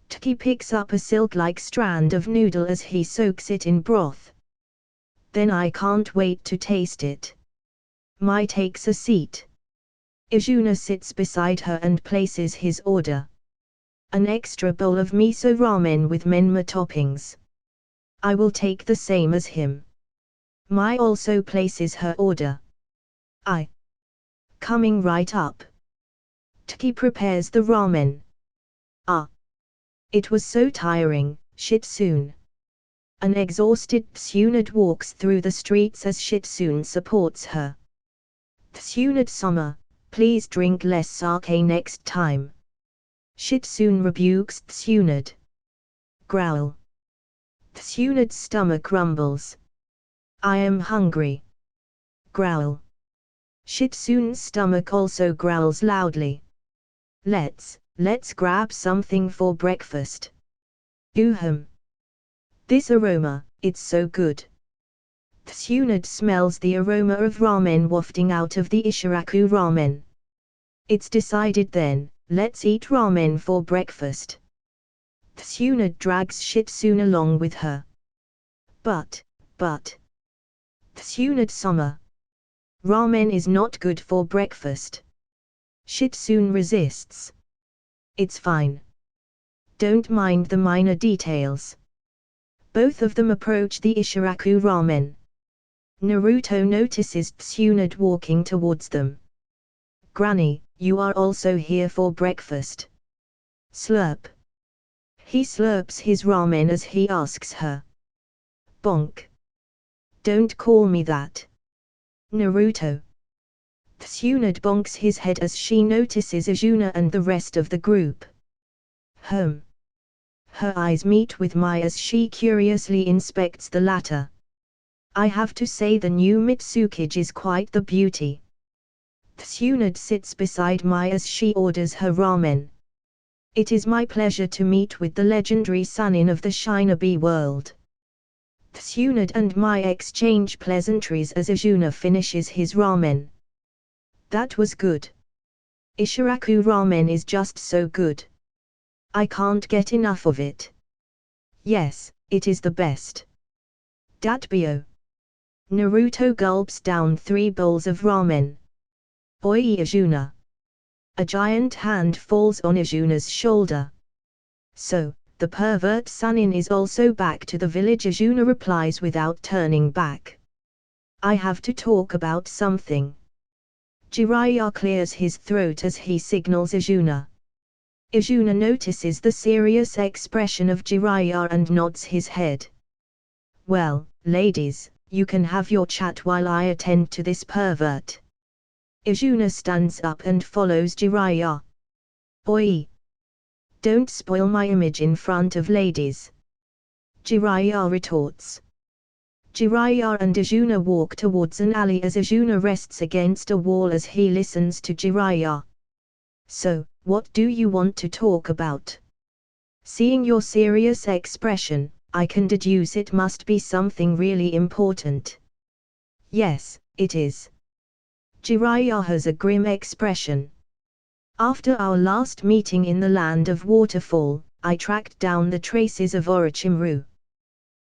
Taki picks up a silk-like strand of noodle as he soaks it in broth. Then I can't wait to taste it. Mai takes a seat. Izuna sits beside her and places his order. An extra bowl of miso ramen with menma toppings. I will take the same as him. Mai also places her order. Coming right up. Taki prepares the ramen. It was so tiring, Shitsune. An exhausted Tsunade walks through the streets as Shitsune supports her. Tsunade-sama, please drink less sake next time. Shitsune rebukes Tsunade. Growl. Tsunade's stomach rumbles. I am hungry. Growl. Shitsune's stomach also growls loudly. Let's grab something for breakfast. This aroma, it's so good. Tsunade smells the aroma of ramen wafting out of the Ishiraku ramen. It's decided then, let's eat ramen for breakfast. Tsunade drags Shitsune along with her. But. Tsunade-sama. Ramen is not good for breakfast. Shitsune resists. It's fine. Don't mind the minor details. Both of them approach the Ishiraku ramen. Naruto notices Tsunade walking towards them. Granny, you are also here for breakfast. Slurp. He slurps his ramen as he asks her. Bonk. Don't call me that. Naruto. Tsunade bonks his head as she notices Izuna and the rest of the group. Her eyes meet with Mai as she curiously inspects the latter. I have to say the new Mitsukage is quite the beauty. Tsunade sits beside Mai as she orders her ramen. It is my pleasure to meet with the legendary Sannin of the Shinobi world. Tsunade and Mai exchange pleasantries as Izuna finishes his ramen. That was good. Ishiraku ramen is just so good. I can't get enough of it. Yes, it is the best. Datbyo. Naruto gulps down 3 bowls of ramen. Oi Izuna. A giant hand falls on Izuna's shoulder. So, the pervert Sannin is also back to the village. Izuna replies without turning back. I have to talk about something. Jiraiya clears his throat as he signals Izuna. Izuna notices the serious expression of Jiraiya and nods his head. Well, ladies, you can have your chat while I attend to this pervert. Izuna stands up and follows Jiraiya. Oi! Don't spoil my image in front of ladies. Jiraiya retorts. Jiraiya and Izuna walk towards an alley as Izuna rests against a wall as he listens to Jiraiya. So, what do you want to talk about? Seeing your serious expression, I can deduce it must be something really important. Yes, it is. Jiraiya has a grim expression. After our last meeting in the land of Waterfall, I tracked down the traces of Orochimaru.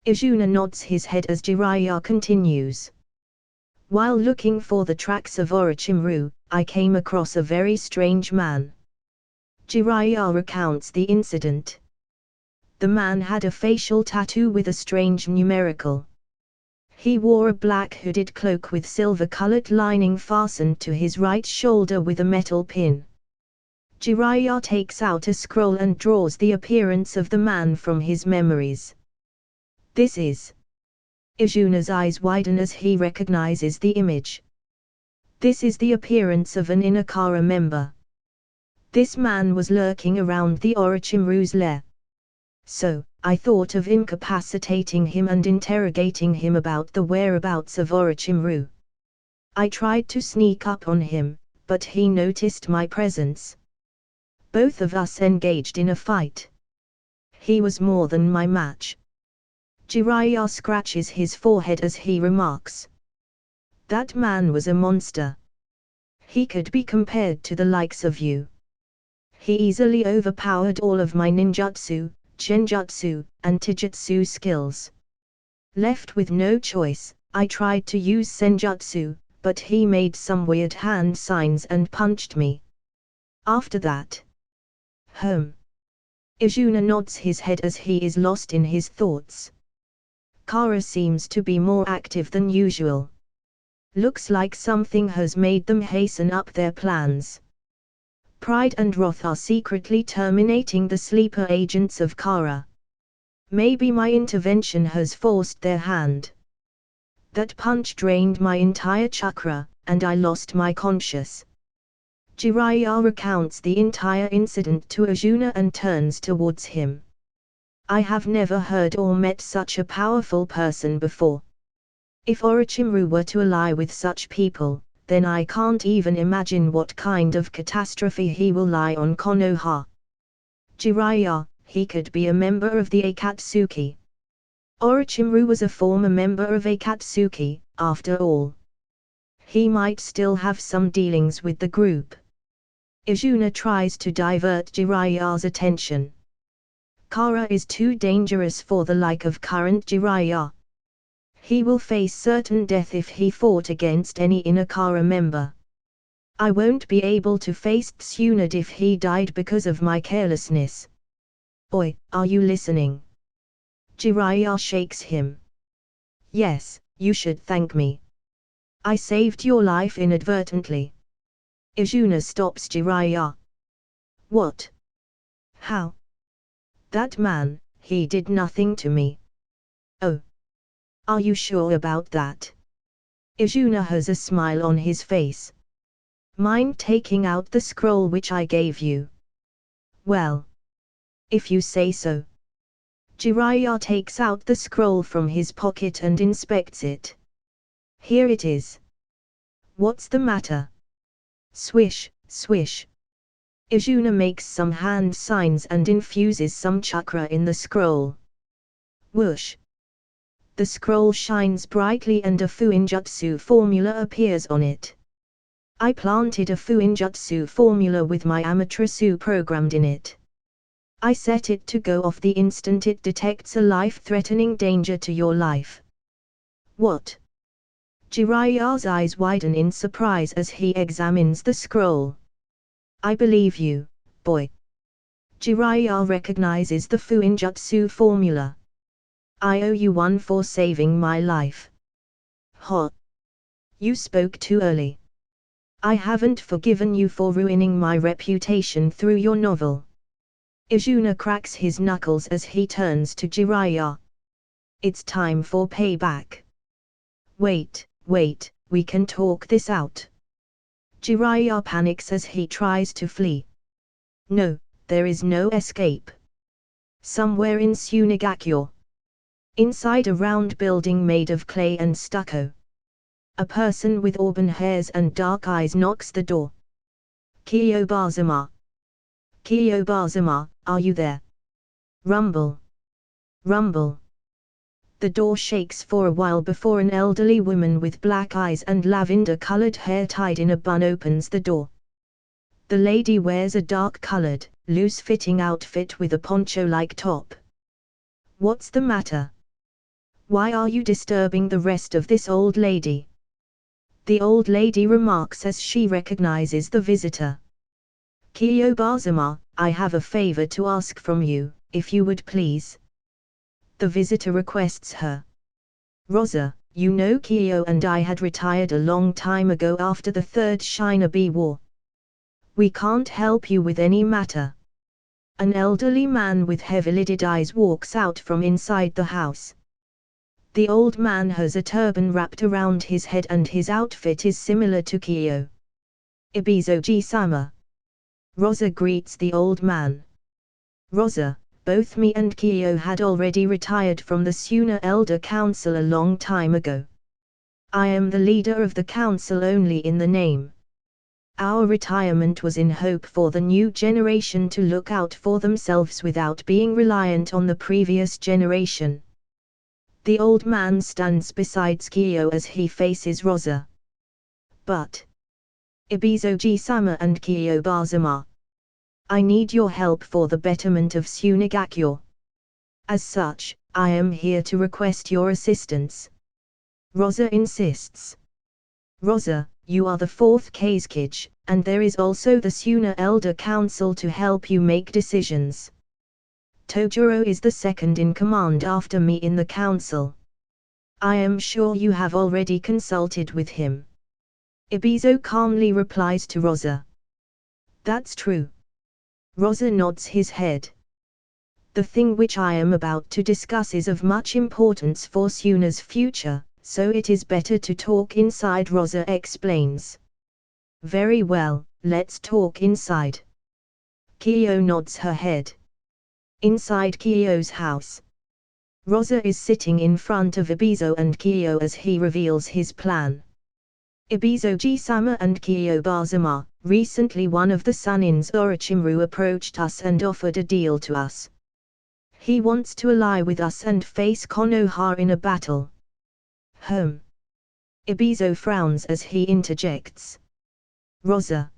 Izuna nods his head as Jiraiya continues. While looking for the tracks of Orochimaru, I came across a very strange man. Jiraiya recounts the incident. The man had a facial tattoo with a strange numerical. He wore a black hooded cloak with silver-colored lining fastened to his right shoulder with a metal pin. Jiraiya takes out a scroll and draws the appearance of the man from his memories. This is. Izuna's eyes widen as he recognizes the image. This is the appearance of an Inakara member. This man was lurking around the Orochimaru's lair. So, I thought of incapacitating him and interrogating him about the whereabouts of Orochimaru. I tried to sneak up on him, but he noticed my presence. Both of us engaged in a fight. He was more than my match. Jiraiya scratches his forehead as he remarks. That man was a monster. He could be compared to the likes of you. He easily overpowered all of my ninjutsu, genjutsu, and taijutsu skills. Left with no choice, I tried to use senjutsu, but he made some weird hand signs and punched me. After that. Izuna nods his head as he is lost in his thoughts. Kara seems to be more active than usual. Looks like something has made them hasten up their plans. Pride and wrath are secretly terminating the sleeper agents of Kara. Maybe my intervention has forced their hand. That punch drained my entire chakra, and I lost my conscience. Jiraiya recounts the entire incident to Izuna and turns towards him. I have never heard or met such a powerful person before. If Orochimaru were to ally with such people, then I can't even imagine what kind of catastrophe he will lie on Konoha. Jiraiya, he could be a member of the Akatsuki. Orochimaru was a former member of Akatsuki, after all. He might still have some dealings with the group. Izuna tries to divert Jiraiya's attention. Kara is too dangerous for the like of current Jiraiya. He will face certain death if he fought against any inner Kara member. I won't be able to face Tsunade if he died because of my carelessness. Oi, are you listening? Jiraiya shakes him. Yes, you should thank me. I saved your life inadvertently. Izuna stops Jiraiya. What? How? That man, he did nothing to me. Oh. Are you sure about that? Izuna has a smile on his face. Mind taking out the scroll which I gave you? Well. If you say so. Jiraiya takes out the scroll from his pocket and inspects it. Here it is. What's the matter? Swish, swish. Izuna makes some hand signs and infuses some chakra in the scroll. Whoosh. The scroll shines brightly and a fuinjutsu formula appears on it. I planted a fuinjutsu formula with my Amaterasu programmed in it. I set it to go off the instant it detects a life-threatening danger to your life. What? Jiraiya's eyes widen in surprise as he examines the scroll. I believe you, boy. Jiraiya recognizes the fuinjutsu formula. I owe you one for saving my life. Huh. You spoke too early. I haven't forgiven you for ruining my reputation through your novel. Izuna cracks his knuckles as he turns to Jiraiya. It's time for payback. Wait, we can talk this out. Jiraiya panics as he tries to flee. No, there is no escape. Somewhere in Tsunagakure. Inside a round building made of clay and stucco. A person with auburn hairs and dark eyes knocks the door. Kiyobazama. Kiyobazama, are you there? Rumble. Rumble. The door shakes for a while before an elderly woman with black eyes and lavender-colored hair tied in a bun opens the door. The lady wears a dark-colored, loose-fitting outfit with a poncho-like top. What's the matter? Why are you disturbing the rest of this old lady? The old lady remarks as she recognizes the visitor. Kiyobazama, I have a favor to ask from you, if you would please. The visitor requests her. Rosa, you know Kiyo and I had retired a long time ago after the Third Shinobi War. We can't help you with any matter. An elderly man with heavy-lidded eyes walks out from inside the house. The old man has a turban wrapped around his head and his outfit is similar to Kiyo. Ibizoji-sama. Rosa greets the old man. Rosa, both me and Kiyo had already retired from the Suna Elder Council a long time ago. I am the leader of the council only in the name. Our retirement was in hope for the new generation to look out for themselves without being reliant on the previous generation. The old man stands beside Kyo as he faces Rosa. But Ibizo-ji-sama and Kyo-bazama, I need your help for the betterment of Tsunegakyo. As such, I am here to request your assistance. Rosa insists. Rosa, you are the fourth Kazekage, and there is also the Tsuna Elder Council to help you make decisions. Tojuro is the second in command after me in the council. I am sure you have already consulted with him. Ibizo calmly replies to Rosa. That's true. Rosa nods his head. The thing which I am about to discuss is of much importance for Tsuna's future, so it is better to talk inside, Rosa explains. Very well, let's talk inside. Kyo nods her head. Inside Kyo's house, Rosa is sitting in front of Ibizo and Kyo as he reveals his plan. Ibizo-ji-sama and Kyo-bazama, recently one of the Sanins Orochimaru approached us and offered a deal to us. He wants to ally with us and face Konoha in a battle. Ibizo frowns as he interjects. Rosa.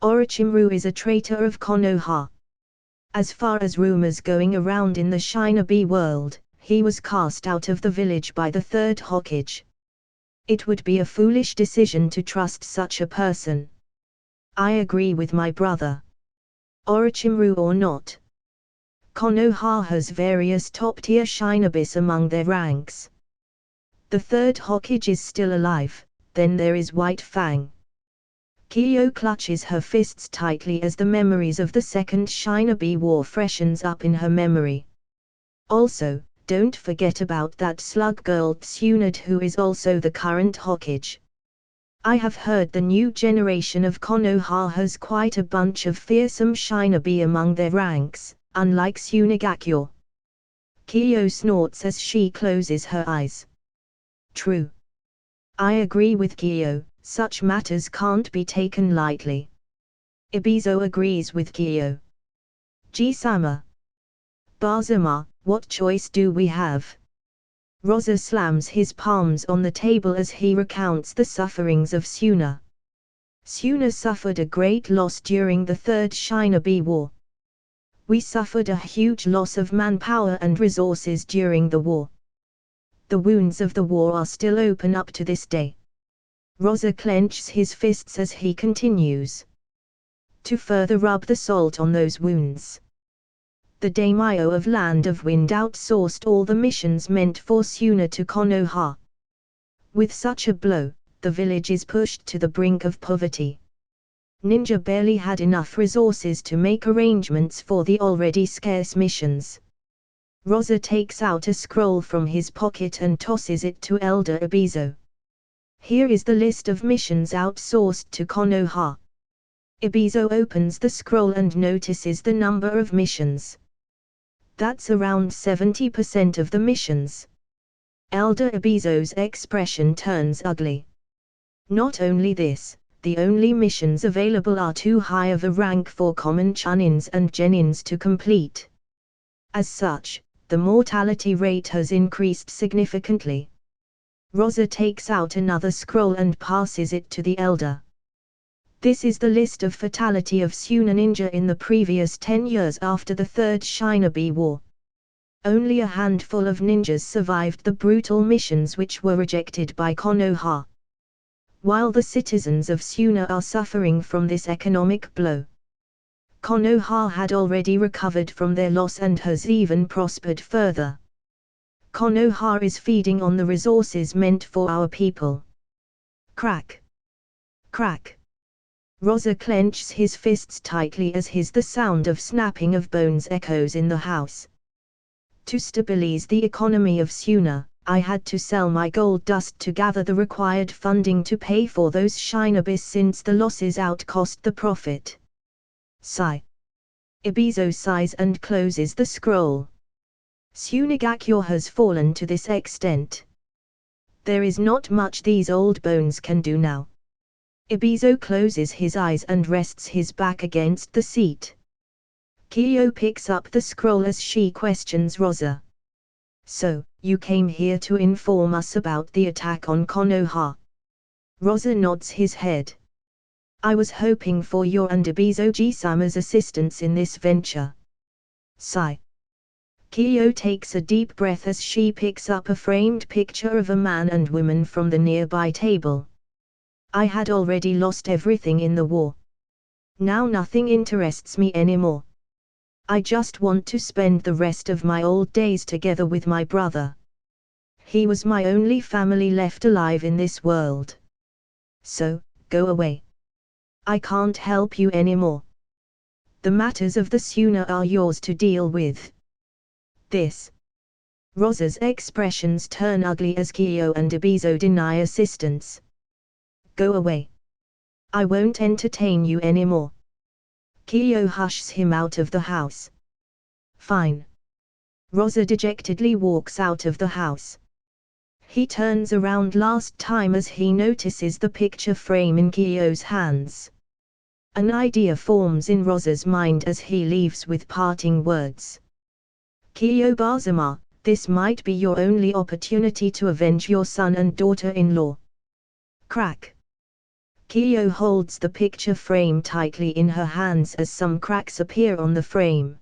Orochimaru is a traitor of Konoha. As far as rumors going around in the Shinobi world, he was cast out of the village by the third Hokage. It would be a foolish decision to trust such a person. I agree with my brother. Orochimaru or not, Konoha has various top-tier shinobis among their ranks. The third Hokage is still alive, then there is White Fang. Kyo clutches her fists tightly as the memories of the second Shinobi War freshens up in her memory. Also, don't forget about that slug girl Tsunade, who is also the current Hokage. I have heard the new generation of Konoha has quite a bunch of fearsome shinobi among their ranks, unlike Tsunegakyo. Kyo snorts as she closes her eyes. True. I agree with Kyo, such matters can't be taken lightly. Ibizo agrees with Kyo. Ji-sama. Bazama, what choice do we have? Rosa slams his palms on the table as he recounts the sufferings of Tsuna. Tsuna suffered a great loss during the Third Shinobi War. We suffered a huge loss of manpower and resources during the war. The wounds of the war are still open up to this day. Rosa clenches his fists as he continues. To further rub the salt on those wounds, the daimyo of Land of Wind outsourced all the missions meant for Tsuna to Konoha. With such a blow, the village is pushed to the brink of poverty. Ninja barely had enough resources to make arrangements for the already scarce missions. Rosa takes out a scroll from his pocket and tosses it to Elder Ibizo. Here is the list of missions outsourced to Konoha. Ibizo opens the scroll and notices the number of missions. That's around 70% of the missions. Elder Ibizo's expression turns ugly. Not only this, the only missions available are too high of a rank for common chunins and genins to complete. As such, the mortality rate has increased significantly. Rosa takes out another scroll and passes it to the elder. This is the list of fatality of Tsuna ninja in the previous 10 years after the Third Shinobi War. Only a handful of ninjas survived the brutal missions which were rejected by Konoha. While the citizens of Tsuna are suffering from this economic blow, Konoha had already recovered from their loss and has even prospered further. Konoha is feeding on the resources meant for our people. Crack. Crack. Rosa clenches his fists tightly as the sound of snapping of bones echoes in the house. To stabilize the economy of Tsuna, I had to sell my gold dust to gather the required funding to pay for those shinobis since the losses outcost the profit. Sigh. Ibizo sighs and closes the scroll. Tsunegakyo has fallen to this extent. There is not much these old bones can do now. Ibizo closes his eyes and rests his back against the seat. Kiyo picks up the scroll as she questions Rosa. So, you came here to inform us about the attack on Konoha? Rosa nods his head. I was hoping for your and Ibizo-ji-sama's assistance in this venture. Sigh. Kiyo takes a deep breath as she picks up a framed picture of a man and woman from the nearby table. I had already lost everything in the war. Now nothing interests me anymore. I just want to spend the rest of my old days together with my brother. He was my only family left alive in this world. So, go away. I can't help you anymore. The matters of the Suna are yours to deal with. This. Rosa's expressions turn ugly as Kiyo and Ibizo deny assistance. Go away. I won't entertain you anymore. Kiyo hushes him out of the house. Fine. Rosa dejectedly walks out of the house. He turns around last time as he notices the picture frame in Kiyo's hands. An idea forms in Rosa's mind as he leaves with parting words. Kiyo-sama, this might be your only opportunity to avenge your son and daughter-in-law. Crack. Kiyo holds the picture frame tightly in her hands as some cracks appear on the frame.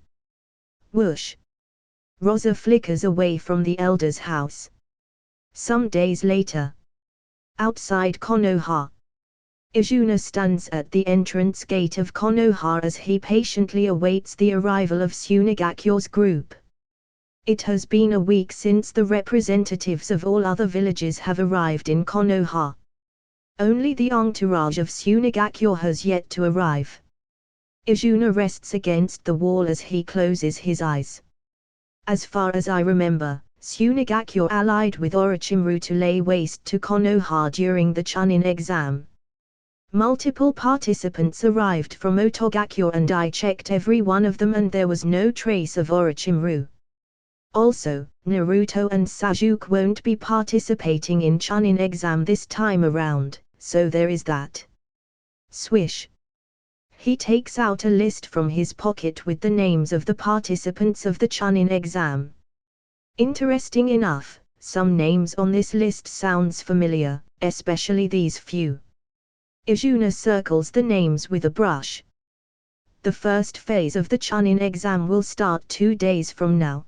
Whoosh. Rosa flickers away from the elder's house. Some days later. Outside Konoha. Izuna stands at the entrance gate of Konoha as he patiently awaits the arrival of Tsunegakyo's group. It has been a week since the representatives of all other villages have arrived in Konoha. Only the entourage of Tsunegakyo has yet to arrive. Izuna rests against the wall as he closes his eyes. As far as I remember, Tsunegakyo allied with Orochimaru to lay waste to Konoha during the Chunin exam. Multiple participants arrived from Otogakyo and I checked every one of them and there was no trace of Orochimaru. Also, Naruto and Sasuke won't be participating in Chunin exam this time around. So there is that. Swish. He takes out a list from his pocket with the names of the participants of the Chunin exam. Interesting enough, some names on this list sounds familiar, especially these few. Izuna circles the names with a brush. The first phase of the Chunin exam will start 2 days from now.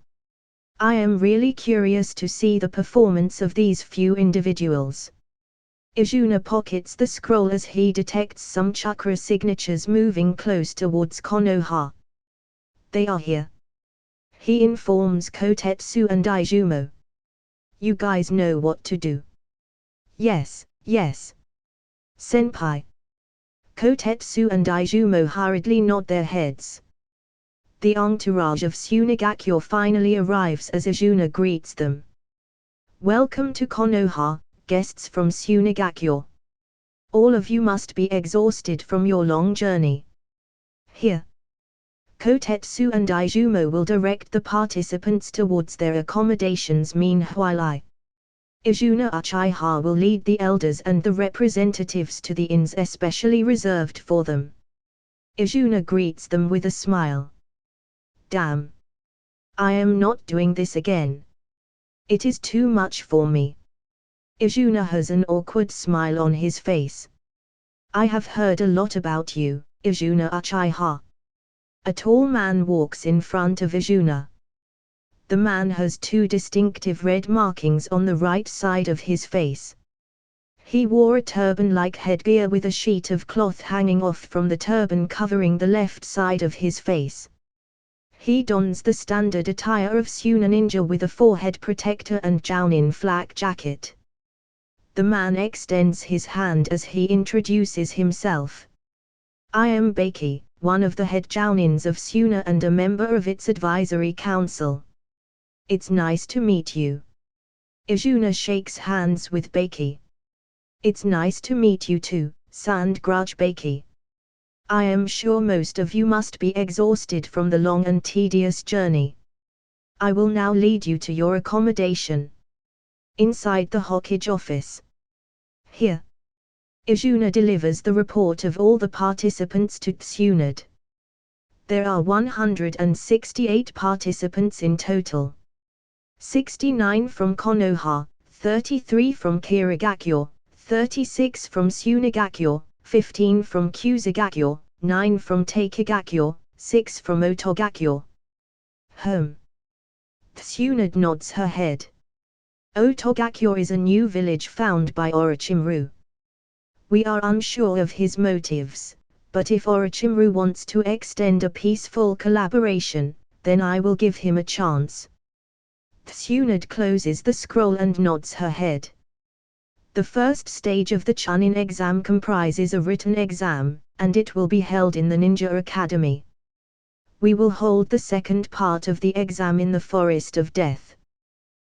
I am really curious to see the performance of these few individuals. Izuna pockets the scroll as he detects some chakra signatures moving close towards Konoha. They are here. He informs Kotetsu and Izumo. You guys know what to do. Yes, yes. Senpai. Kotetsu and Izumo hurriedly nod their heads. The entourage of Tsunegakyo finally arrives as Izuna greets them. Welcome to Konoha, guests from Tsunegakyo. All of you must be exhausted from your long journey. Here. Kotetsu and Izumo will direct the participants towards their accommodations meanwhile Izuna Uchiha will lead the elders and the representatives to the inns especially reserved for them. Izuna greets them with a smile. Damn. I am not doing this again. It is too much for me. Izuna has an awkward smile on his face. I have heard a lot about you, Izuna Uchiha. A tall man walks in front of Izuna. The man has 2 distinctive red markings on the right side of his face. He wore a turban-like headgear with a sheet of cloth hanging off from the turban covering the left side of his face. He dons the standard attire of Suna ninja with a forehead protector and jounin flak jacket. The man extends his hand as he introduces himself. I am Beiki, one of the head jounins of Suna and a member of its advisory council. It's nice to meet you. Izuna shakes hands with Beiki. It's nice to meet you too, Sandgrudge Beiki. I am sure most of you must be exhausted from the long and tedious journey. I will now lead you to your accommodation. Inside the Hokage office. Here. Izuna delivers the report of all the participants to Tsunade. There are 168 participants in total. 69 from Konoha, 33 from Kirigakyo, 36 from Tsunagakyo, 15 from Kusagakyo, 9 from Takegakyo, 6 from Otogakyo. Tsunade nods her head. Otogakyo is a new village found by Orochimaru. We are unsure of his motives, but if Orochimaru wants to extend a peaceful collaboration, then I will give him a chance. Tsunade closes the scroll and nods her head. The first stage of the Chunin exam comprises a written exam, and it will be held in the Ninja Academy. We will hold the second part of the exam in the Forest of Death.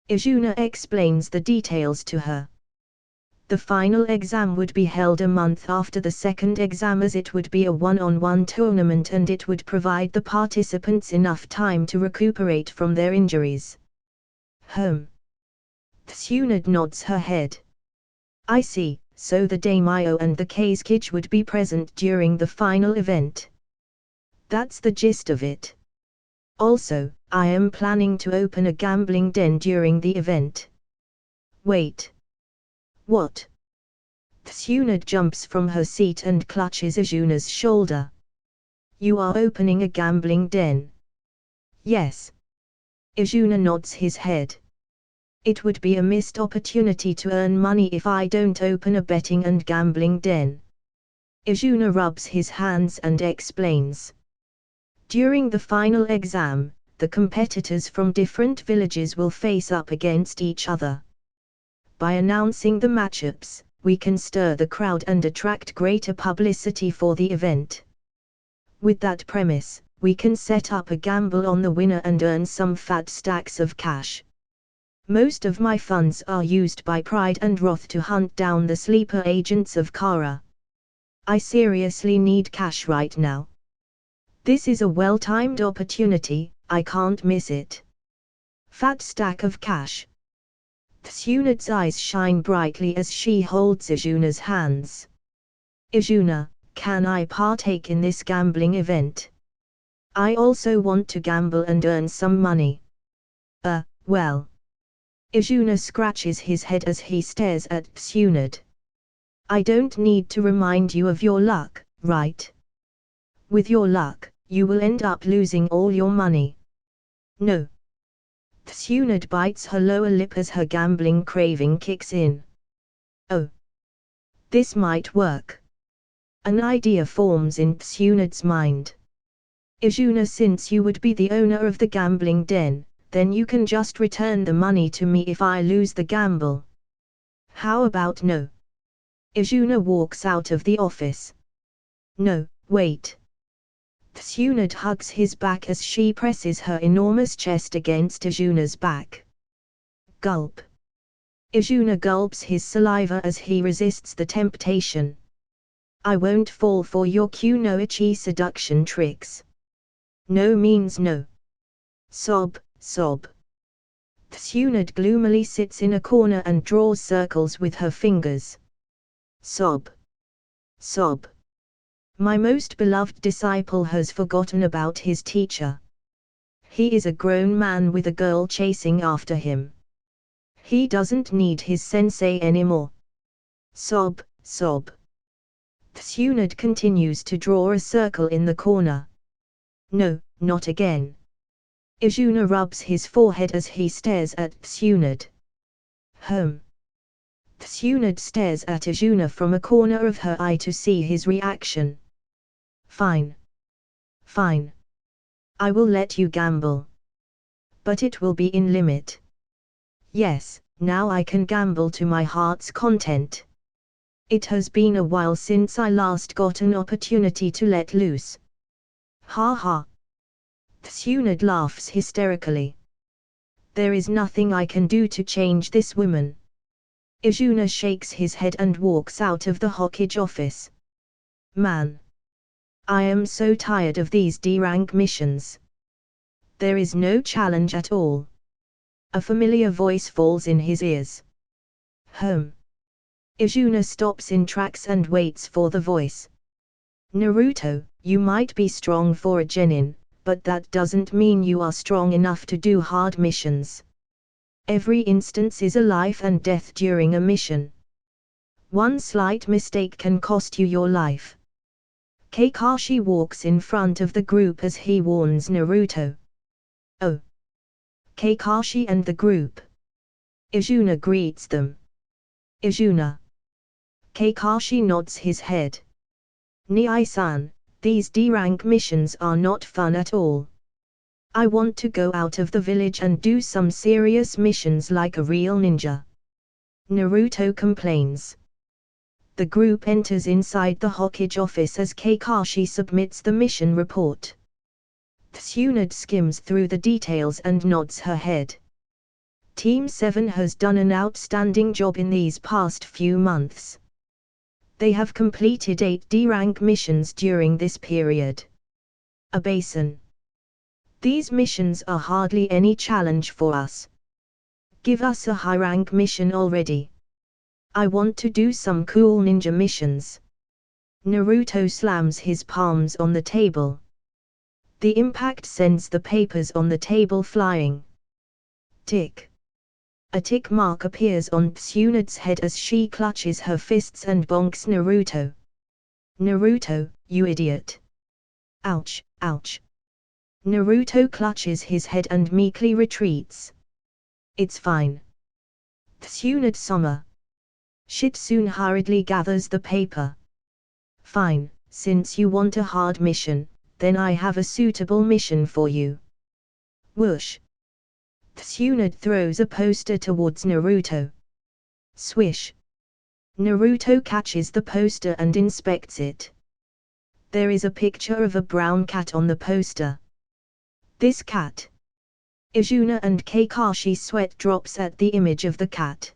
Izuna explains the details to her. The final exam would be held a month after the second exam, as it would be a one-on-one tournament and it would provide the participants enough time to recuperate from their injuries. Tsunade nods her head. I see, so the daimyo and the Kazekage would be present during the final event. That's the gist of it. Also, I am planning to open a gambling den during the event. Wait. What? Tsunade jumps from her seat and clutches Izuna's shoulder. You are opening a gambling den? Yes. Izuna nods his head. It would be a missed opportunity to earn money if I don't open a betting and gambling den. Izuna rubs his hands and explains. During the final exam, the competitors from different villages will face up against each other. By announcing the matchups, we can stir the crowd and attract greater publicity for the event. With that premise, we can set up a gamble on the winner and earn some fat stacks of cash. Most of my funds are used by Pride and Wrath to hunt down the sleeper agents of Kara. I seriously need cash right now. This is a well-timed opportunity, I can't miss it. Fat stack of cash. Tsunade's eyes shine brightly as she holds Izuna's hands. Izuna, can I partake in this gambling event? I also want to gamble and earn some money. Well. Izuna scratches his head as he stares at Tsunade. I don't need to remind you of your luck, right? With your luck, you will end up losing all your money. No. Tsunade bites her lower lip as her gambling craving kicks in. Oh. This might work. An idea forms in Tsunade's mind. Izuna, since you would be the owner of the gambling den, then you can just return the money to me if I lose the gamble. How about no? Izuna walks out of the office. No, wait. Tsunade hugs his back as she presses her enormous chest against Izuna's back. Gulp. Izuna gulps his saliva as he resists the temptation. I won't fall for your kunoichi seduction tricks. No means no. Sob. Sob. Tsunade gloomily sits in a corner and draws circles with her fingers. Sob. Sob. My most beloved disciple has forgotten about his teacher. He is a grown man with a girl chasing after him. He doesn't need his sensei anymore. Sob, sob. Tsunade continues to draw a circle in the corner. No, not again. Izuna rubs his forehead as he stares at Tsunade. Tsunade stares at Izuna from a corner of her eye to see his reaction. Fine. Fine. I will let you gamble. But it will be in limit. Yes, now I can gamble to my heart's content. It has been a while since I last got an opportunity to let loose. Ha ha. Tsunade laughs hysterically. There is nothing I can do to change this woman. Izuna shakes his head and walks out of the Hokage office. Man. I am so tired of these D-rank missions. There is no challenge at all. A familiar voice falls in his ears. Izuna stops in tracks and waits for the voice. Naruto, you might be strong for a genin, but that doesn't mean you are strong enough to do hard missions. Every instance is a life and death during a mission. One slight mistake can cost you your life. Kakashi walks in front of the group as he warns Naruto. Oh. Kakashi and the group. Izuna greets them. Izuna. Kakashi nods his head. Nii-san, these D-rank missions are not fun at all. I want to go out of the village and do some serious missions like a real ninja. Naruto complains. The group enters inside the Hokage office as Kakashi submits the mission report. Tsunade skims through the details and nods her head. Team 7 has done an outstanding job in these past few months. They have completed 8 D-rank missions during this period. A basin. These missions are hardly any challenge for us. Give us a high-rank mission already. I want to do some cool ninja missions. Naruto slams his palms on the table. The impact sends the papers on the table flying. Tick. A tick mark appears on Tsunade's head as she clutches her fists and bonks Naruto. Naruto, you idiot. Ouch, ouch. Naruto clutches his head and meekly retreats. It's fine. Tsunade-sama. Shitsune hurriedly gathers the paper. Fine, since you want a hard mission, then I have a suitable mission for you. Whoosh. Tsunade throws a poster towards Naruto. Swish. Naruto catches the poster and inspects it. There is a picture of a brown cat on the poster. This cat. Izuna and Kakashi sweat drops at the image of the cat.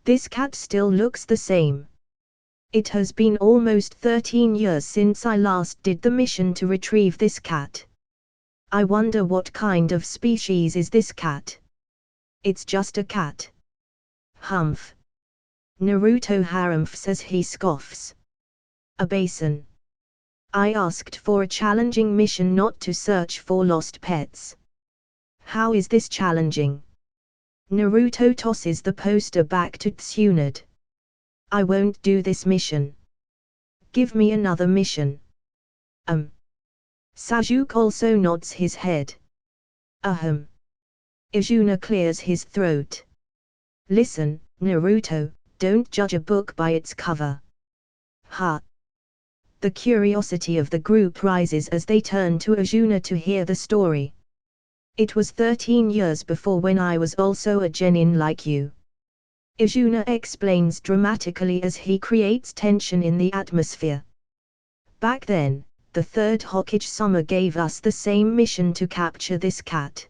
This cat still looks the same. It has been almost 13 years since I last did the mission to retrieve this cat. I wonder what kind of species is this cat? It's just a cat. Humph. Naruto harumphs as he scoffs. A basin. I asked for a challenging mission, not to search for lost pets. How is this challenging? Naruto tosses the poster back to Tsunade. I won't do this mission. Give me another mission. Sasuke also nods his head. Ahem. Izuna clears his throat. Listen, Naruto, don't judge a book by its cover. Ha. The curiosity of the group rises as they turn to Izuna to hear the story. It was 13 years before when I was also a genin like you. Izuna explains dramatically as he creates tension in the atmosphere. Back then, the third Hokage-sama gave us the same mission to capture this cat.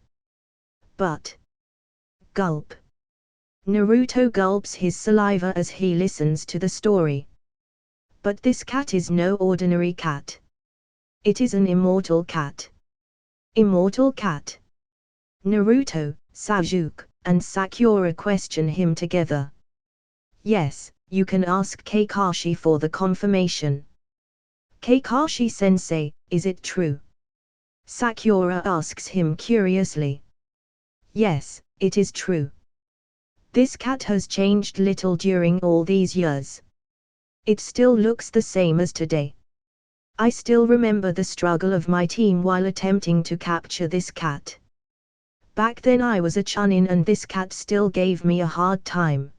But... Gulp. Naruto gulps his saliva as he listens to the story. But this cat is no ordinary cat. It is an immortal cat. Immortal cat. Naruto, Sasuke, and Sakura question him together. Yes, you can ask Kakashi for the confirmation. Kakashi-sensei, is it true? Sakura asks him curiously. Yes, it is true. This cat has changed little during all these years. It still looks the same as today. I still remember the struggle of my team while attempting to capture this cat. Back then I was a chunin and this cat still gave me a hard time.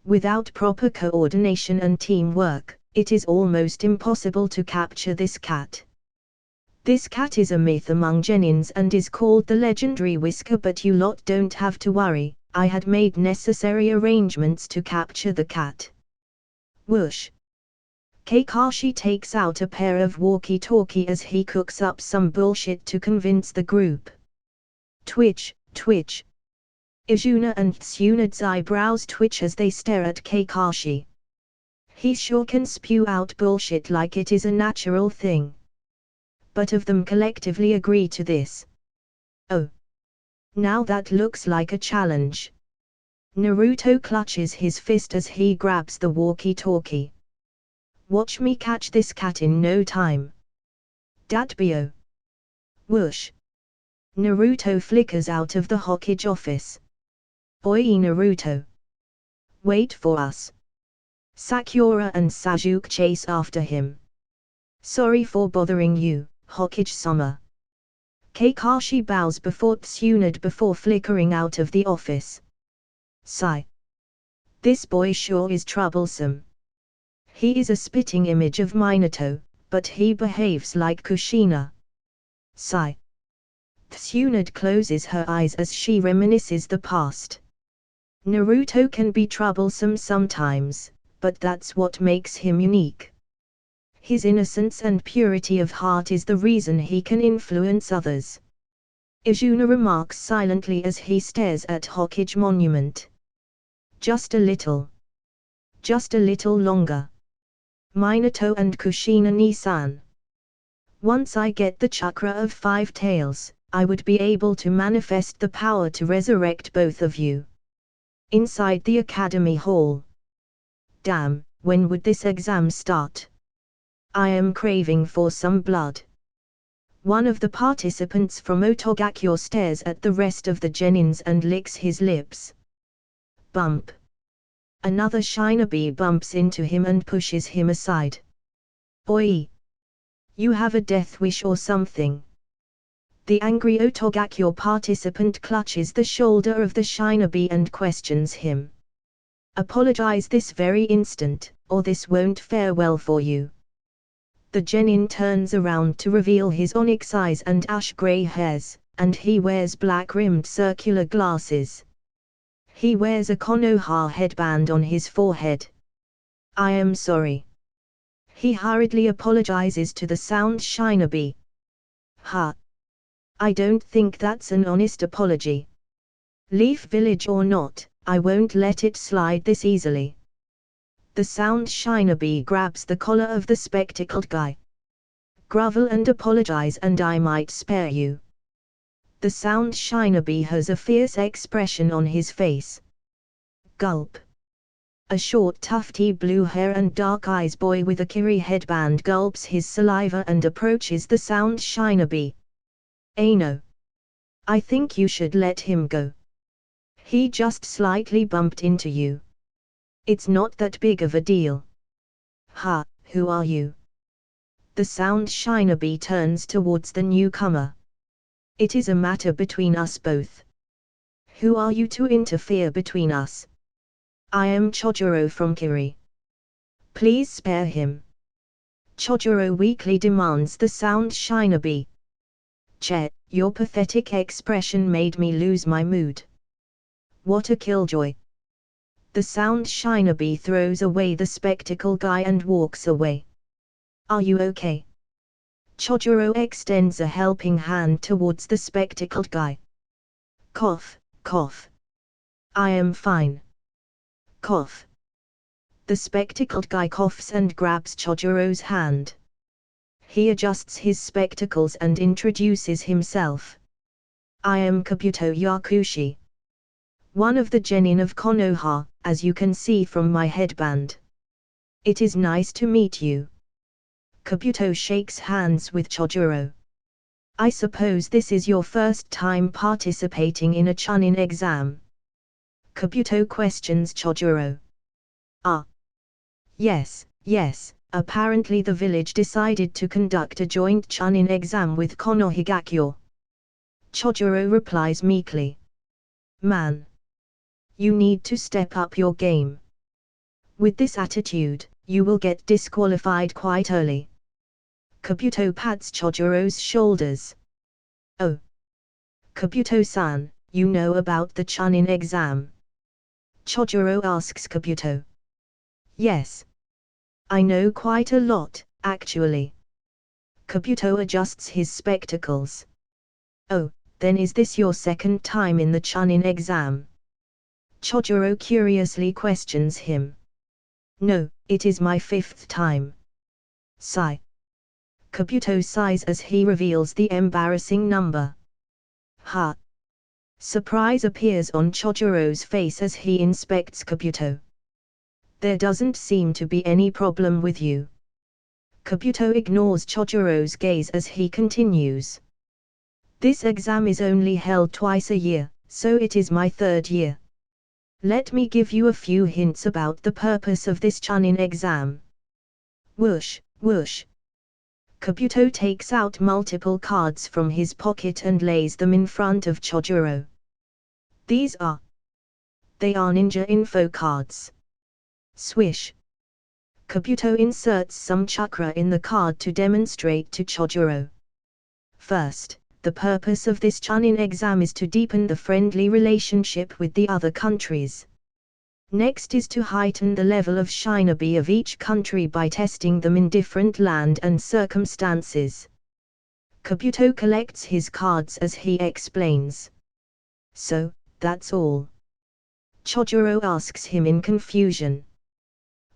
Without proper coordination and teamwork, it is almost impossible to capture this cat. This cat is a myth among genins and is called the legendary Whisker, but you lot don't have to worry, I had made necessary arrangements to capture the cat. Whoosh. Kakashi takes out a pair of walkie-talkie as he cooks up some bullshit to convince the group. Twitch, twitch. Izuna and Tsunade's eyebrows twitch as they stare at Kakashi. He sure can spew out bullshit like it is a natural thing. But of them collectively agree to this. Oh. Now that looks like a challenge. Naruto clutches his fist as he grabs the walkie-talkie. Watch me catch this cat in no time. Datbyo. Whoosh. Naruto flickers out of the Hokage office. Oi Naruto. Wait for us. Sakura and Sasuke chase after him. Sorry for bothering you, Hokage-sama. Kakashi bows before Tsunade before flickering out of the office. Sigh. This boy sure is troublesome. He is a spitting image of Minato, but he behaves like Kushina. Sigh. Tsunade closes her eyes as she reminisces the past. Naruto can be troublesome sometimes, but that's what makes him unique. His innocence and purity of heart is the reason he can influence others. Izuna remarks silently as he stares at Hokage Monument. Just a little. Just a little longer. Minato and Kushina Nisan. Once I get the chakra of 5 tails, I would be able to manifest the power to resurrect both of you. Inside the academy hall. Damn, when would this exam start? I am craving for some blood. One of the participants from Otogakure stares at the rest of the genins and licks his lips. Bump. Another shinobi bumps into him and pushes him aside. Oi! You have a death wish or something. The angry Otogakure participant clutches the shoulder of the shinobi and questions him. Apologize this very instant, or this won't fare well for you. The genin turns around to reveal his onyx eyes and ash-grey hairs, and he wears black-rimmed circular glasses. He wears a Konoha headband on his forehead. I am sorry. He hurriedly apologizes to the sound shinobi. Ha! I don't think that's an honest apology. Leaf Village or not, I won't let it slide this easily. The sound shinobi grabs the collar of the spectacled guy. Grovel and apologize and I might spare you. The sound shinobi has a fierce expression on his face. Gulp. A short tufty blue hair and dark eyes boy with a kiri headband gulps his saliva and approaches the sound shinobi. No. I think you should let him go. He just slightly bumped into you. It's not that big of a deal. Ha, who are you? The sound shinobi turns towards the newcomer. It is a matter between us both. Who are you to interfere between us? I am Chojuro from Kiri. Please spare him. Chojuro weakly demands the sound shinobi. Che, your pathetic expression made me lose my mood. What a killjoy. The sound shinobi throws away the spectacle guy and walks away. Are you okay? Chojuro extends a helping hand towards the spectacled guy. Cough, cough. I am fine. Cough. The spectacled guy coughs and grabs Chojuro's hand. He adjusts his spectacles and introduces himself. I am Kabuto Yakushi. One of the genin of Konoha, as you can see from my headband. It is nice to meet you. Kabuto shakes hands with Chojuro. I suppose this is your first time participating in a chunin exam. Kabuto questions Chojuro. Ah. Yes, apparently the village decided to conduct a joint chunin exam with Konohagakure. Chojuro replies meekly. Man. You need to step up your game. With this attitude, you will get disqualified quite early. Kabuto pats Chojuro's shoulders. Oh. Kabuto-san, you know about the chunin exam? Chojuro asks Kabuto. Yes. I know quite a lot, actually. Kabuto adjusts his spectacles. Oh, then is this your second time in the chunin exam? Chojuro curiously questions him. No, it is my 5th time. Sigh. Kabuto sighs as he reveals the embarrassing number. Ha. Surprise appears on Chojiro's face as he inspects Kabuto. There doesn't seem to be any problem with you. Kabuto ignores Chojiro's gaze as he continues. This exam is only held twice a year, so it is my third year. Let me give you a few hints about the purpose of this Chunin exam. Whoosh, whoosh. Kabuto takes out multiple cards from his pocket and lays them in front of Chojiro. They are ninja info cards. Swish. Kabuto inserts some chakra in the card to demonstrate to Chojiro. First, the purpose of this Chunin exam is to deepen the friendly relationship with the other countries. Next is to heighten the level of shinobi of each country by testing them in different land and circumstances. Kabuto collects his cards as he explains. So, that's all? Chojiro asks him in confusion.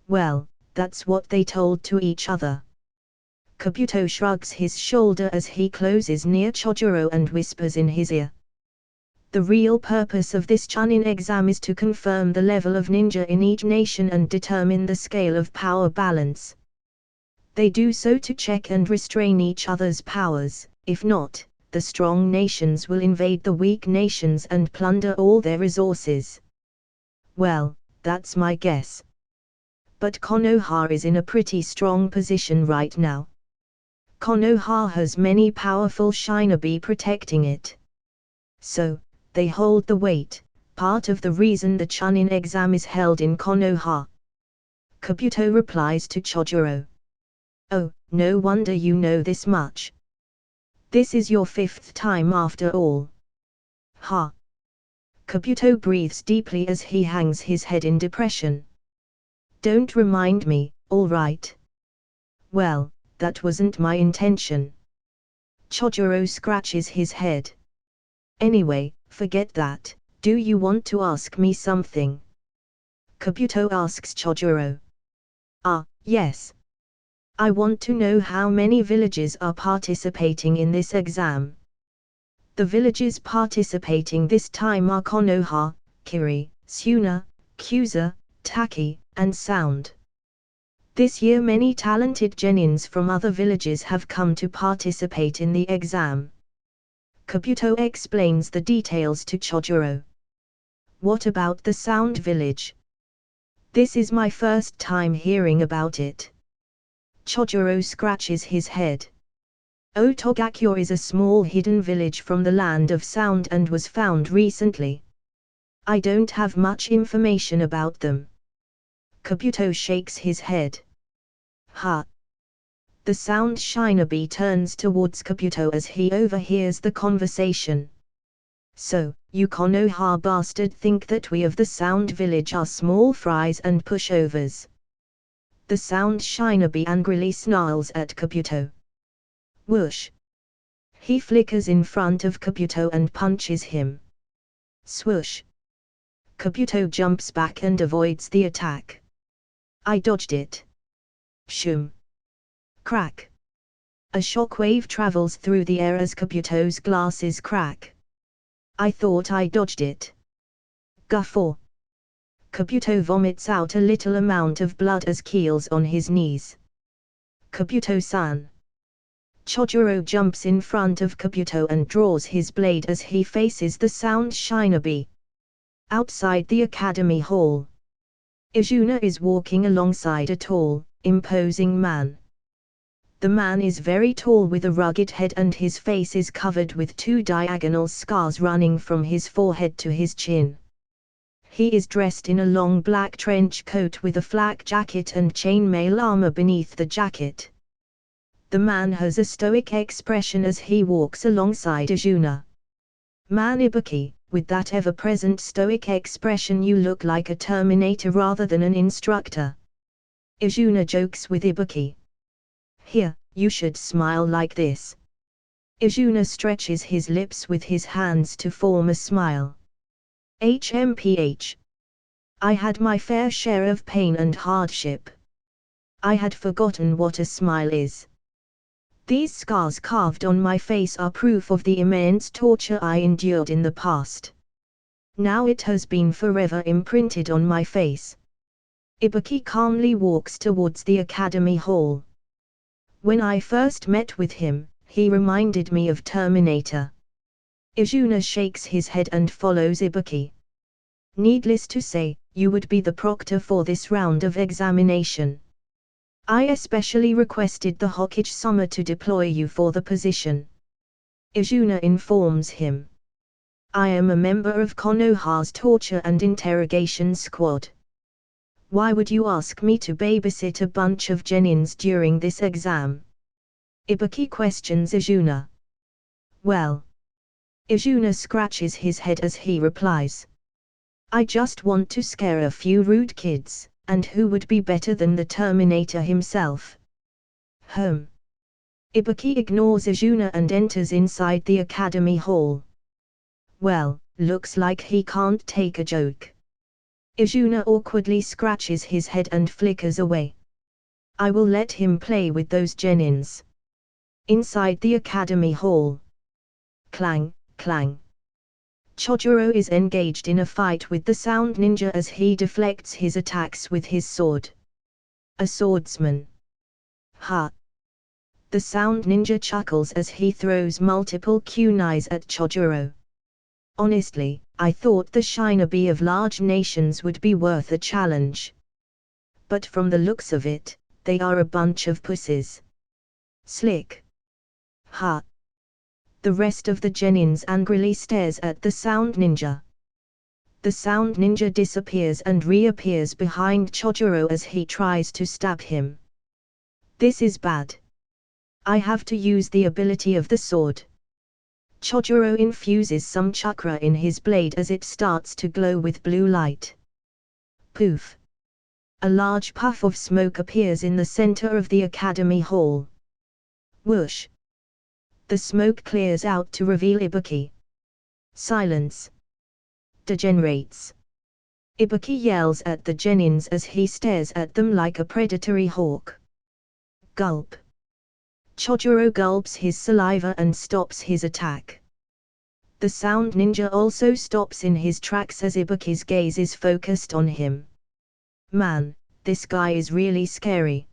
Well, that's what they told to each other. Kabuto shrugs his shoulder as he closes near Chojiro and whispers in his ear. The real purpose of this Chunin exam is to confirm the level of ninja in each nation and determine the scale of power balance. They do so to check and restrain each other's powers. If not, the strong nations will invade the weak nations and plunder all their resources. Well, that's my guess. But Konoha is in a pretty strong position right now. Konoha has many powerful shinobi protecting it. So, they hold the weight, part of the reason the Chunin exam is held in Konoha. Kabuto replies to Chojiro. Oh, no wonder you know this much. This is your fifth time after all. Ha! Kabuto breathes deeply as he hangs his head in depression. Don't remind me, all right? Well, that wasn't my intention. Chojiro scratches his head. Anyway, forget that. Do you want to ask me something? Kabuto asks Chojiro. Yes. I want to know how many villages are participating in this exam. The villages participating this time are Konoha, Kiri, Suna, Kusa, Taki, and Sound. This year many talented genins from other villages have come to participate in the exam. Kabuto explains the details to Chojiro. What about the Sound village? This is my first time hearing about it. Chojiro scratches his head. Otogakure is a small hidden village from the land of Sound and was found recently. I don't have much information about them. Kabuto shakes his head. Ha! The Sound shinobi turns towards Kabuto as he overhears the conversation. So, you Konoha bastard think that we of the Sound village are small fries and pushovers. The Sound shinobi angrily snarls at Kabuto. Whoosh! He flickers in front of Kabuto and punches him. Swoosh! Kabuto jumps back and avoids the attack. I dodged it. Pshum! Crack! A shockwave travels through the air as Kabuto's glasses crack. I thought I dodged it. Guffaw! Kabuto vomits out a little amount of blood as keels on his knees. Kabuto-san! Chojiro jumps in front of Kabuto and draws his blade as he faces the Sound shinobi. Outside the academy hall, Izuna is walking alongside a tall, imposing man. The man is very tall with a rugged head and his face is covered with two diagonal scars running from his forehead to his chin. He is dressed in a long black trench coat with a flak jacket and chainmail armor beneath the jacket. The man has a stoic expression as he walks alongside Izuna. Man Ibuki, with that ever-present stoic expression, you look like a Terminator rather than an instructor. Izuna jokes with Ibuki. Here, you should smile like this. Izuna stretches his lips with his hands to form a smile. HMPH. I had my fair share of pain and hardship. I had forgotten what a smile is. These scars carved on my face are proof of the immense torture I endured in the past. Now it has been forever imprinted on my face. Ibuki calmly walks towards the academy hall. When I first met with him, he reminded me of Terminator. Izuna shakes his head and follows Ibuki. Needless to say, you would be the proctor for this round of examination. I especially requested the Hokage-sama to deploy you for the position. Izuna informs him. I am a member of Konoha's torture and interrogation squad. Why would you ask me to babysit a bunch of genins during this exam? Ibuki questions Izuna. Well. Izuna scratches his head as he replies. I just want to scare a few rude kids, and who would be better than the Terminator himself? Ibuki ignores Izuna and enters inside the academy hall. Well, looks like he can't take a joke. Izuna awkwardly scratches his head and flickers away. I will let him play with those genins. Inside the academy hall. Clang, clang. Chojuro is engaged in a fight with the Sound Ninja as he deflects his attacks with his sword. A swordsman. Ha! The Sound Ninja chuckles as he throws multiple kunais at Chojuro. Honestly, I thought the shinobi of large nations would be worth a challenge. But from the looks of it, they are a bunch of pussies. Slick. Ha! The rest of the genins angrily stares at the Sound Ninja. The Sound Ninja disappears and reappears behind Chojuro as he tries to stab him. This is bad. I have to use the ability of the sword. Chojuro infuses some chakra in his blade as it starts to glow with blue light. Poof! A large puff of smoke appears in the center of the academy hall. Whoosh! The smoke clears out to reveal Ibuki. Silence. Degenerates. Ibuki yells at the genins as he stares at them like a predatory hawk. Gulp. Chojuro gulps his saliva and stops his attack. The Sound Ninja also stops in his tracks as Ibuki's gaze is focused on him. Man, this guy is really scary.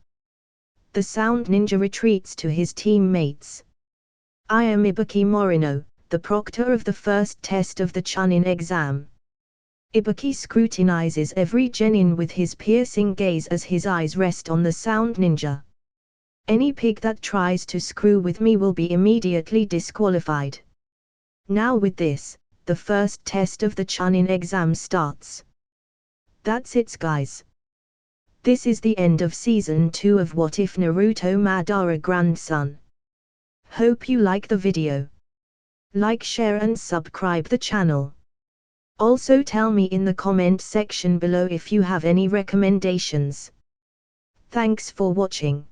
The Sound Ninja retreats to his teammates. I am Ibuki Morino, the proctor of the first test of the Chunin exam. Ibuki scrutinizes every genin with his piercing gaze as his eyes rest on the Sound Ninja. Any pig that tries to screw with me will be immediately disqualified. Now with this, the first test of the Chunin exam starts. That's it, guys. This is the end of Season 2 of What If Naruto Madara Grandson. Hope you like the video. Like, share and subscribe the channel. Also tell me in the comment section below if you have any recommendations. Thanks for watching.